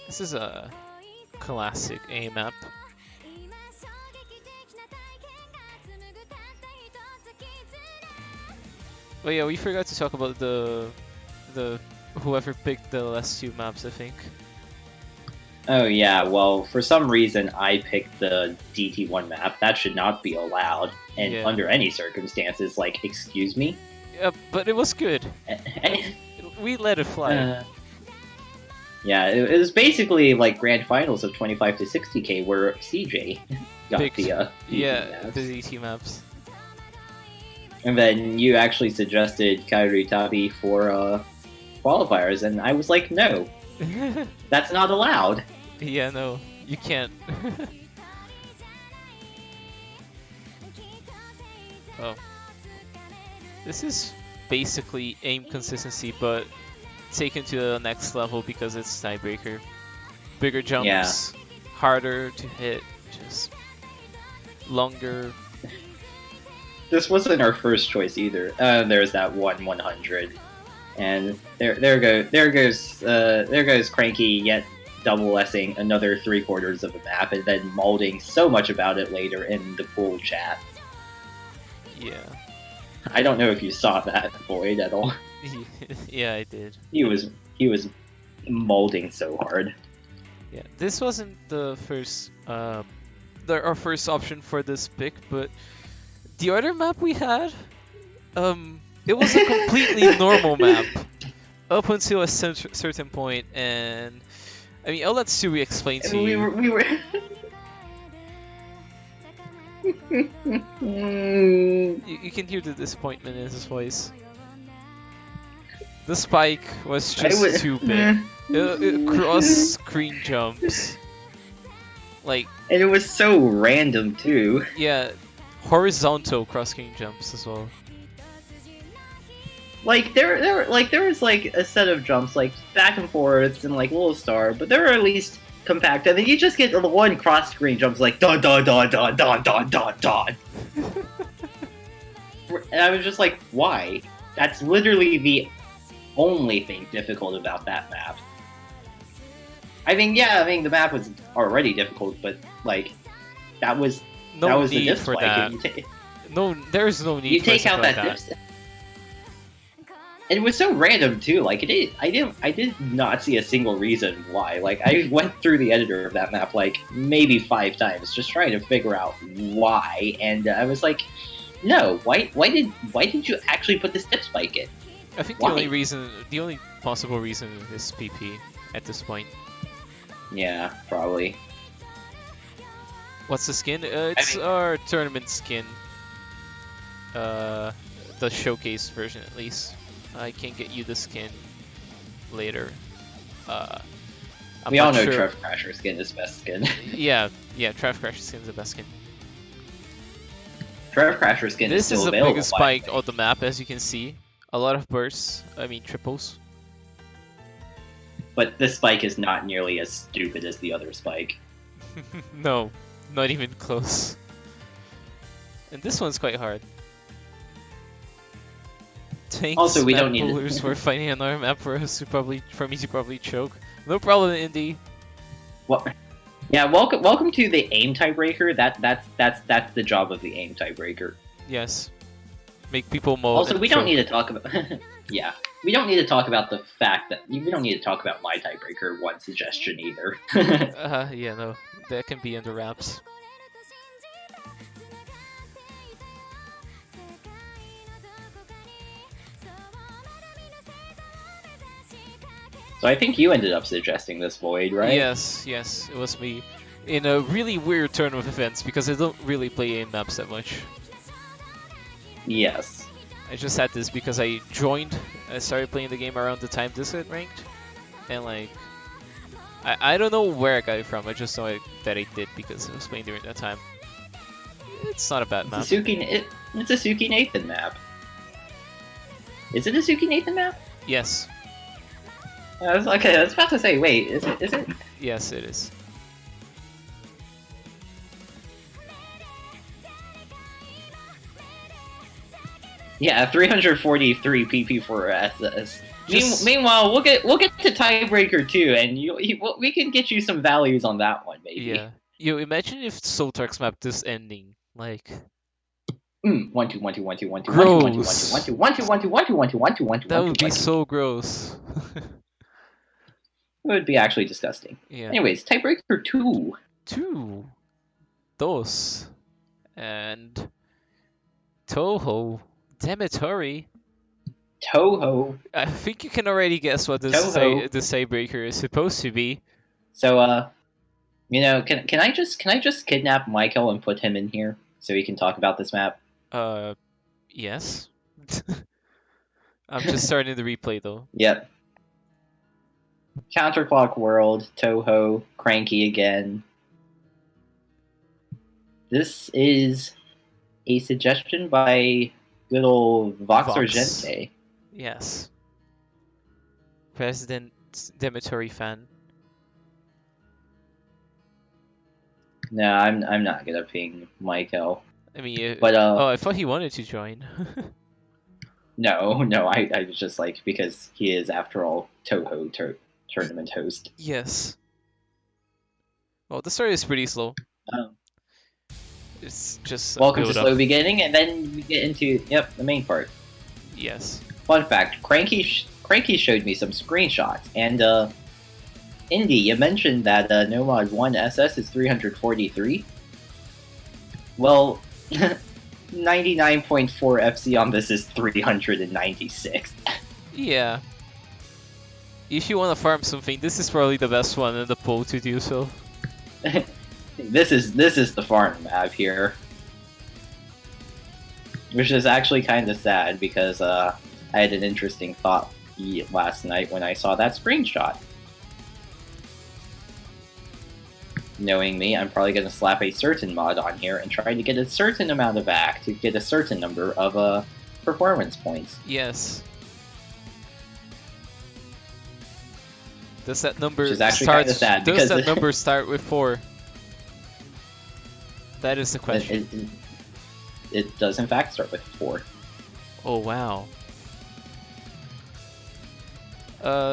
This is a classic A map. But yeah, we forgot to talk about the whoever picked the last two maps, I think. Oh yeah, well, for some reason I picked the DT1 map. That should not be allowed, and Yeah. under any circumstances, like, excuse me? Yeah, but it was good. We let it fly. Yeah, it was basically like grand finals of 25 to 60k where CJ got Picked- the DT yeah, maps. the DT maps. And then you actually suggested Kairi Tabi for qualifiers, and I was like, no, that's not allowed. Yeah, no, you can't. Oh. This is basically aim consistency, but taken to the next level because it's tiebreaker. Bigger jumps, Yeah. harder to hit, just longer. This wasn't our first choice either. There's that 100, and there goes Cranky yet double S-ing another 3/4 of a map, and then molding so much about it later in the pool chat. Yeah. I don't know if you saw that, Void, at all. Yeah, I did. He was molding so hard. Yeah, this wasn't the first, our first option for this pick, but the other map we had, it was a completely normal map up until a certain point, and I mean, I'll let Sui explain to you. We were. You can hear the disappointment in his voice. The spike was just too big. It cross screen jumps. Like, And it was so random too. yeah, horizontal cross screen jumps as well. Like there was like a set of jumps like back and forths and like little star, but they were at least compact. And then you just get the one cross screen jumps like dun dun dun dun dun dun dun dun. And I was just like, why? That's literally the only thing difficult about that map. I mean, the map was already difficult, but like that was No the need dip for spike. that. No, there's no need You for take out something that like dip. And it was so random too. Like I did not see a single reason why. Like I went through the editor of that map like maybe 5 times, just trying to figure out why. And I was like, no, why did you actually put this dip spike in? I think Why? the only possible reason is PP at this point. Yeah, probably. What's the skin? It's mean- our tournament skin. The showcase version at least. I can get you the skin later. I'm We all not know sure. Trev Crasher skin is best skin. Yeah, Trav Crash skin is the best skin. Trev Crasher skin is This still is the available. biggest by the spike way. on the map, as you can see. A lot of bursts. I mean triples. But this spike is not nearly as stupid as the other spike. No, not even close. And this one's quite hard. Thanks, Also, we don't need to- Mappoolers for finding another map for me to probably choke. No problem, Indy. Well, yeah, welcome to the aim tiebreaker. That's the job of the aim tiebreaker. Yes. Make people more. Also, we don't need to talk about. Yeah, we don't need to talk about the fact that we don't need to talk about my tiebreaker one suggestion either. Yeah, no, that can be under wraps. So I think you ended up suggesting this void, right? Yes, it was me. In a really weird turn of events because I don't really play aim maps that much. Yes. I just had this because I started playing the game around the time this got ranked, and like, I don't know where I got it from. I just know that I did because I was playing during that time. It's not a bad map. It's a Suki Nathan map. Is it a Suki Nathan map? Yes, I was about to say, wait, is it? yes, it is. Yeah, 343 PP for SS. Just- Meanwhile, we'll get to tiebreaker 2, and we can get you some values on that one, maybe. Yeah. You imagine if Soltark's map this ending, like, 1 2 1 2 1 2 1 2 1 2 Gross. 1 2 1 2 1 2 1 2 1 2 1 2 1 2 1 2 that would be so gross. It would be actually disgusting. Yeah. Anyways, tiebreaker 2. 2. Dos. And Toho. Demetori. Toho. I think you can already guess what this Toho. the Saybreaker is supposed to be. So, can I just kidnap Michael and put him in here so we can talk about this map? Yes. I'm just starting the replay though. Yep. Counterclock World, Toho, Cranky again. This is a suggestion by good old Vox Vox. Argente. Yes. President Demetori fan. No, I'm not gonna ping Michael. I mean, But oh, I thought he wanted to join. no, I was just like, because he is after all Toho tournament host. Yes. Well, the story is pretty slow. Um, It's just a Welcome to build-up. slow beginning, and then we get into the main part. Yes. Fun fact: Cranky showed me some screenshots, and Indy, you mentioned that Nomad 1 SS is 343. Well, 99.4 FC on this is 396. Yeah. If you want to farm something, this is probably the best one in the pool to do so. This is the farm map here, which is actually kind of sad because I had an interesting thought last night when I saw that screenshot. Knowing me, I'm probably going to slap a certain mod on here and try to get a certain amount of ACK to get a certain number of performance points. Yes. Does that number Which is actually kinda sad, does because that number start with 4? That is the question. It does in fact start with 4. Oh wow.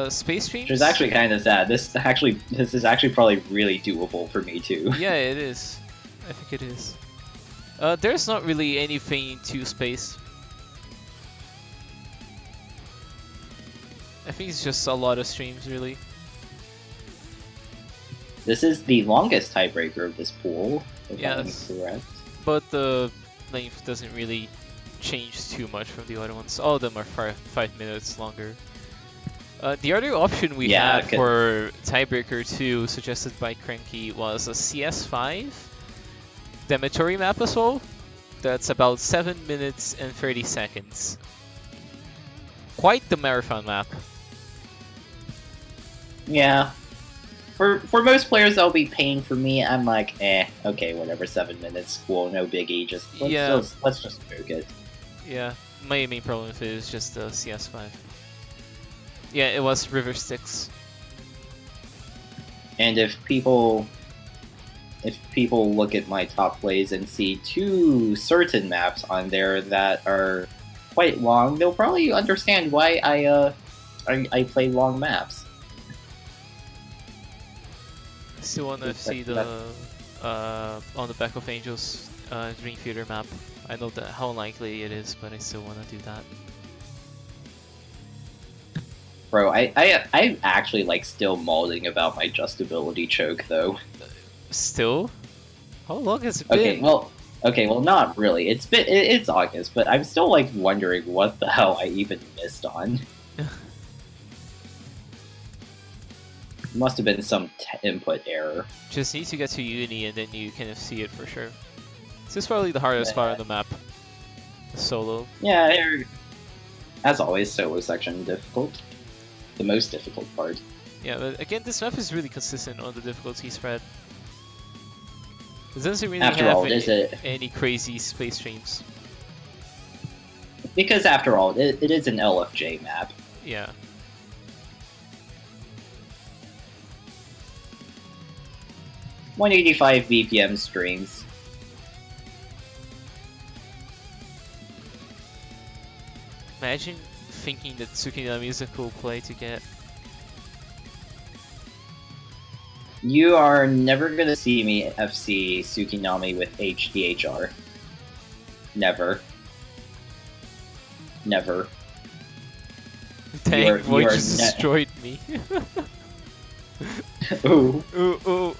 Space Streams? Which is actually kind of sad. This is actually probably really doable for me too. Yeah, it is. I think it is. There's not really anything to space. I think it's just a lot of streams, really. This is the longest tiebreaker of this pool, if I'm Yes. correct. But the length doesn't really change too much from the other ones. All of them are 5 minutes longer. The other option we Yeah, had for Tiebreaker 2, suggested by Cranky, was a CS5 Demetori map as well. That's about 7 minutes and 30 seconds. Quite the marathon map. Yeah. For most players that'll be paying. For me, I'm like, okay, whatever, 7 minutes, cool, no biggie, let's just smoke it. Yeah, my main problem with it is just the CS5. Yeah, it was River Styx. And if people look at my top plays and see 2 certain maps on there that are quite long, they'll probably understand why I play long maps. Still wanna see the on the back of Angels Dream Theater map. I know that how unlikely it is, but I still want to do that. Bro, I actually like still molding about my adjustability choke though. Still? How long has it Okay, been? well, not really. It's August, but I'm still like wondering what the hell I even missed on. Must have been some input error. Just need to get to uni and then you kind of see it for sure. This is probably the hardest part on the map. The solo. Yeah, as always, solo section difficult. The most difficult part. Yeah, but again, this map is really consistent on the difficulty spread. It doesn't really After have all, any crazy space streams. Because after all, it is an LFJ map. Yeah. .185 BPM streams. Imagine thinking that Tsukinami is a cool play to get. You are never gonna see me FC Tsukinami with HDHR. Never. Never. Dang, Void you are just destroyed me. Ooh. Ooh, ooh.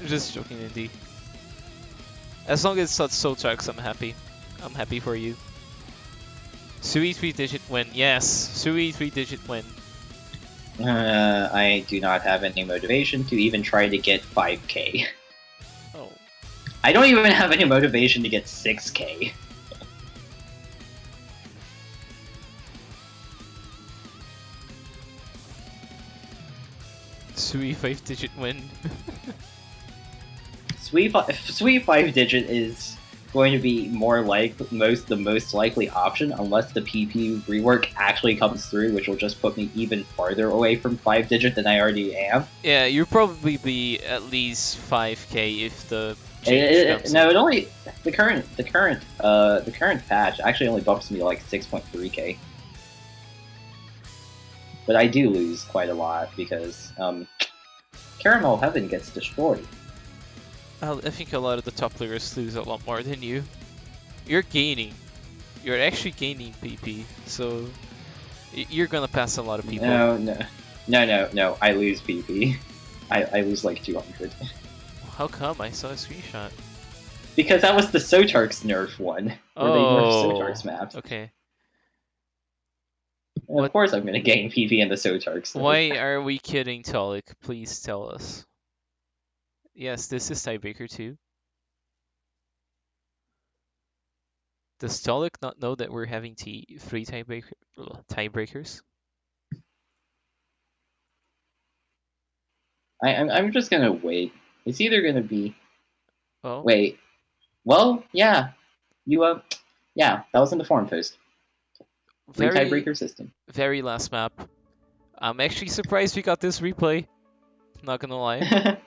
Just joking, Indy. As long as it's not soul tracks, I'm happy. I'm happy for you. Sui 3-digit win. Yes, Sui 3-digit win. I do not have any motivation to even try to get 5k. Oh. I don't even have any motivation to get 6k. Sui 5-digit win. Sweet 5-digit is going to be more like the most likely option unless the PP rework actually comes through, which will just put me even farther away from 5-digit than I already am. Yeah, you'll probably be at least 5k if the change comes No, in. it only the current patch actually only bumps me like 6.3k. But I do lose quite a lot because Caramel Heaven gets destroyed. I think a lot of the top players lose a lot more than you. You're gaining. You're actually gaining PP, so you're gonna pass a lot of people. No. I lose PP. I lose like 200. How come? I saw a screenshot. Because that was the Sotark's nerf one, where they nerfed Sotark's maps. Okay. And of course I'm gonna gain PP in the Sotark's nerf. Why are we kidding, Tolik? Please tell us. Yes, this is tiebreaker 2. Does Tolik not know that we're having 3 tiebreakers? I'm just gonna wait. It's either gonna be... Oh. Wait. Well, yeah. Yeah, that was in the forum post. Tiebreaker system. Very last map. I'm actually surprised we got this replay. Not gonna lie.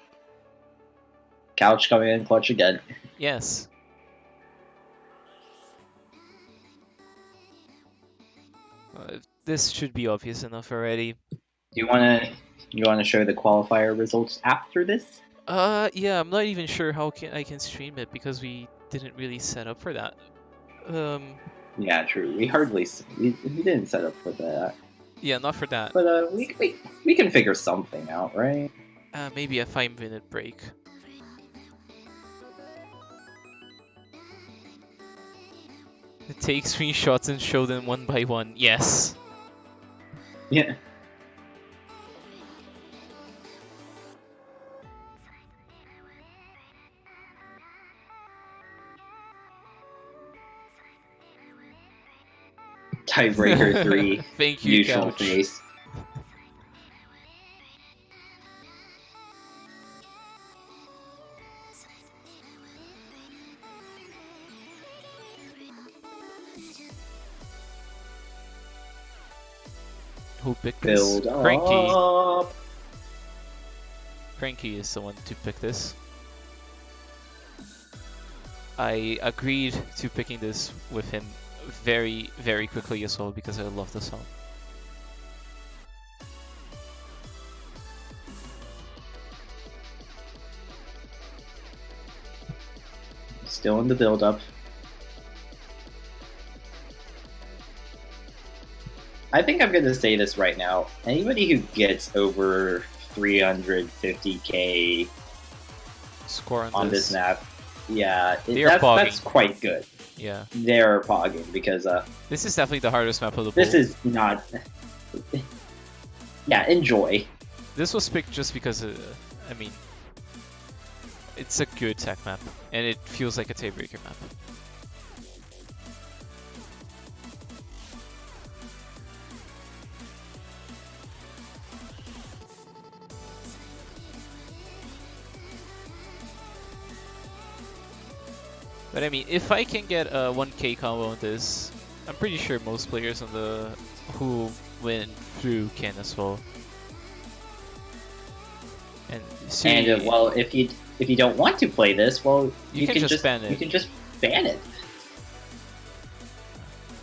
Couch coming in clutch again. Yes. This should be obvious enough already. Do you wanna show the qualifier results after this? Yeah, I'm not even sure how I can stream it because we didn't really set up for that. Yeah, true. We didn't set up for that. Yeah, not for that. But we can figure something out, right? Maybe a 5-minute break. Take screenshots and show them one by one. Yes. Yeah. Tiebreaker 3. Thank you, Neutral Couch. face. Who picked this? Build up. Cranky. Cranky is the one to pick this. I agreed to picking this with him very, very quickly as well because I love the song. Still in the build-up. I think I'm gonna say this right now. Anybody who gets over 350k Score on this map, yeah, They're that's quite good. Yeah. They're pogging because This is definitely the hardest map of the this pool. is not. Yeah, enjoy. This was picked just because, I mean, it's a good tech map, and it feels like a tiebreaker map. But I mean, if I can get a 1k combo on this, I'm pretty sure most players on the who win through can as well. And so Well, if you don't want to play this, well, you can just ban it. You can just ban it.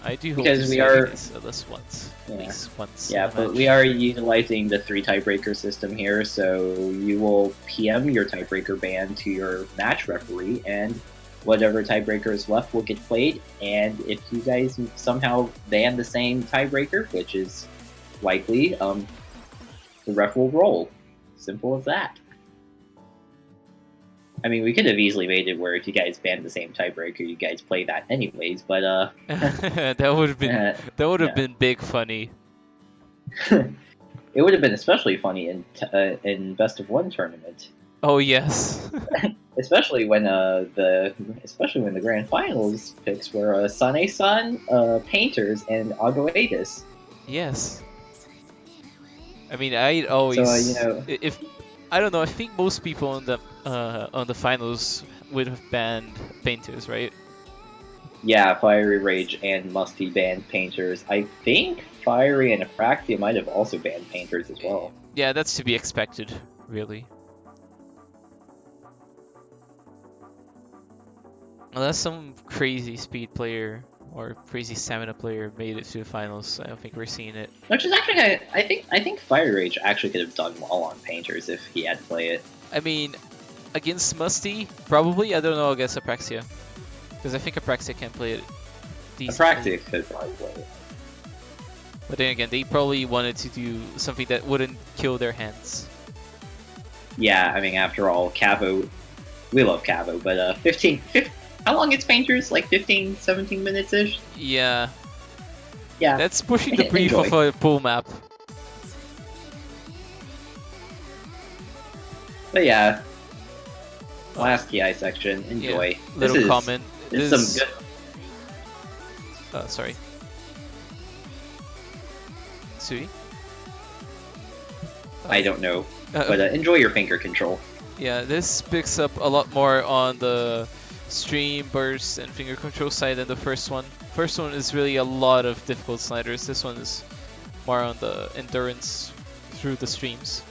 I do hope Because to we see are this at least once. Yeah. At least once. Yeah, in a but match. we are utilizing the 3 tiebreaker system here, so you will PM your tiebreaker ban to your match referee, and whatever tiebreaker is left will get played. And if you guys somehow ban the same tiebreaker, which is likely, the ref will roll. Simple as that. I mean, we could have easily made it where if you guys banned the same tiebreaker, you guys play that anyways. But that would have been been big funny. It would have been especially funny in best of 1 tournament. Oh yes. Especially when the grand finals picks were Sane-san, Painters, and Agoetis. Yes. I mean, I'd always. So you know, if I don't know, I think most people on the finals would have banned Painters, right? yeah, Fiery Rage and Musty banned Painters. I think Fiery and Apraxia might have also banned Painters as well. Yeah, that's to be expected, really. Unless some crazy speed player or crazy stamina player made it to the finals, I don't think we're seeing it. Which is actually, I think Fiery Rage actually could have done well on Painters if he had to play it. I mean, against Musty, probably. I don't know against Apraxia, because I think Apraxia can play it decently. Apraxia could probably play it. But then again, they probably wanted to do something that wouldn't kill their hands. Yeah, I mean, after all, Cavo, we love Cavo, but 15, how long is Painters? Like 15, 17 minutes-ish? Yeah. Yeah. That's pushing the brief Enjoy. of a pool map. But yeah, last TI section, enjoy. Yeah. Little comment. This is some good. Sorry. Sui? I don't know, but enjoy your finger control. Yeah, this picks up a lot more on the stream, burst, and finger control side than the first one. First one is really a lot of difficult sliders. This one is more on the endurance through the streams.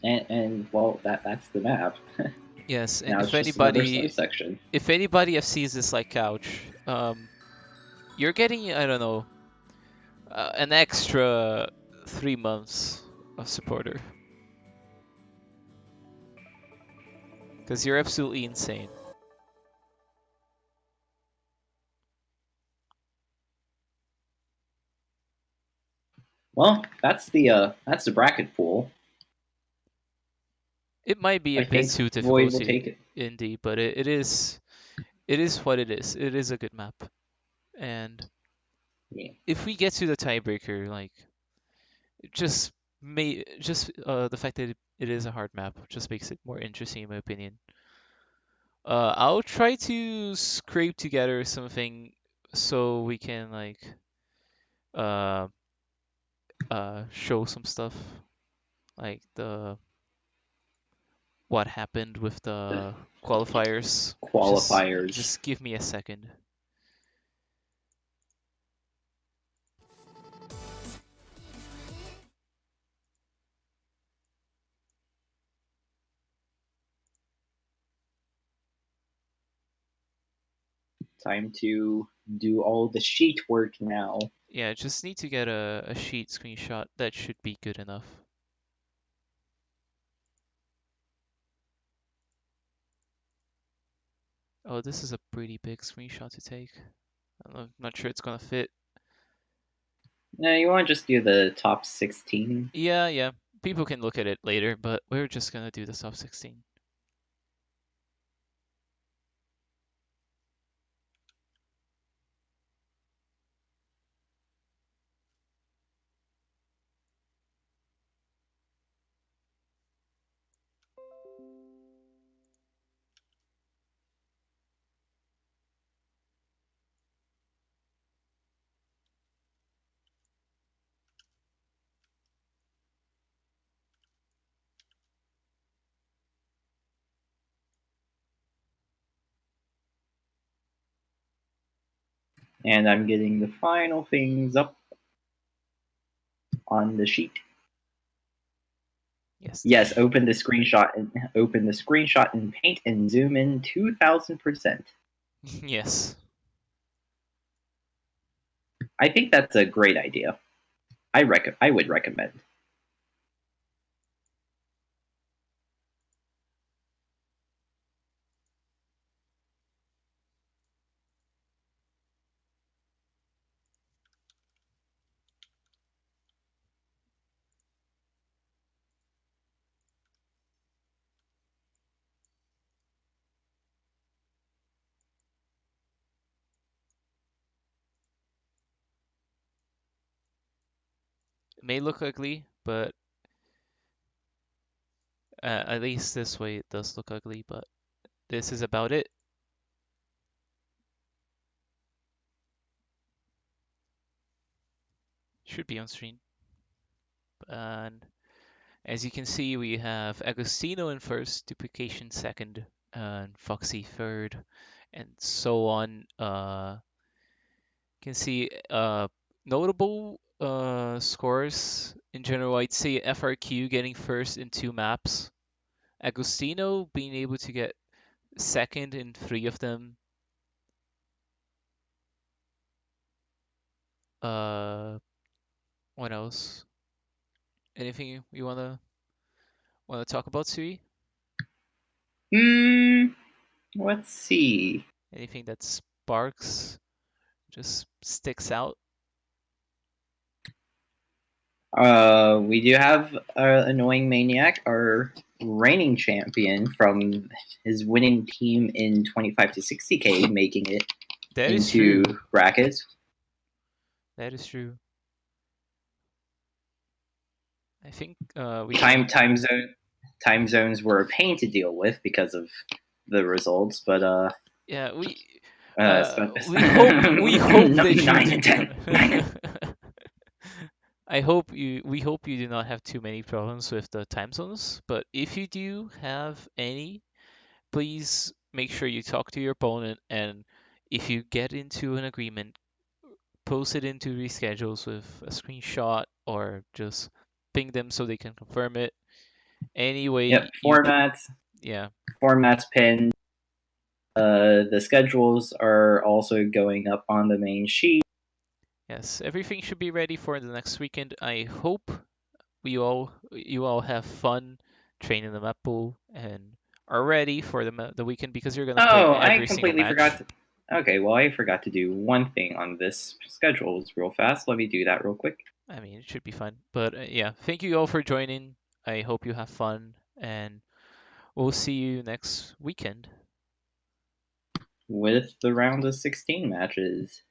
And well, that's the map. Yes, Now and it's just another side section. if anybody sees this like Couch, you're getting, I don't know, an extra 3 months of supporter. Because you're absolutely insane. Well, that's the bracket pool. It might be a I bit think too Void difficult will to take it. indie, but it is what it is. It is a good map. And Yeah. if we get to the tiebreaker, like the fact that it is a hard map just makes it more interesting in my opinion. I'll try to scrape together something so we can like show some stuff like what happened with the qualifiers. Qualifiers. Just give me a second. Time to do all the sheet work now. Yeah, just need to get a sheet screenshot. That should be good enough. Oh, this is a pretty big screenshot to take. I'm not sure it's gonna fit. No, you want to just do the top 16? Yeah. People can look at it later, but we're just gonna do the top 16. And I'm getting the final things up on the sheet. Yes, open the screenshot in Paint and zoom in 2000%. Yes. I think that's a great idea. I would recommend. It may look ugly, but at least this way it does look ugly, but this is about it. Should be on screen. And as you can see, we have Agostino in first, Duplication second, and Foxy third, and so on. You can see notable scores in general. I'd say FRQ getting first in 2 maps. Agostino being able to get second in 3 of them. What else? Anything you wanna talk about, Sui? Let's see. Anything that sparks, just sticks out? We do have Annoying Maniac, our reigning champion from his winning team in 25 to 60K, making it That is into true. brackets. That is true. I think Time zones were a pain to deal with because of the results, but yeah, we we hope that you 9 do and 10. not. We hope you do not have too many problems with the time zones, but if you do have any, please make sure you talk to your opponent, and if you get into an agreement, post it into reschedules with a screenshot or just ping them so they can confirm it. Anyway, Yep, yeah. formats pinned. The schedules are also going up on the main sheet. Yes, everything should be ready for the next weekend. I hope you all have fun training the Mappool and are ready for the weekend because you're gonna play Oh, I every single completely match. forgot. Okay, well, I forgot to do one thing on this schedules real fast. Let me do that real quick. I mean, it should be fun. But yeah, thank you all for joining. I hope you have fun, and we'll see you next weekend. With the round of 16 matches.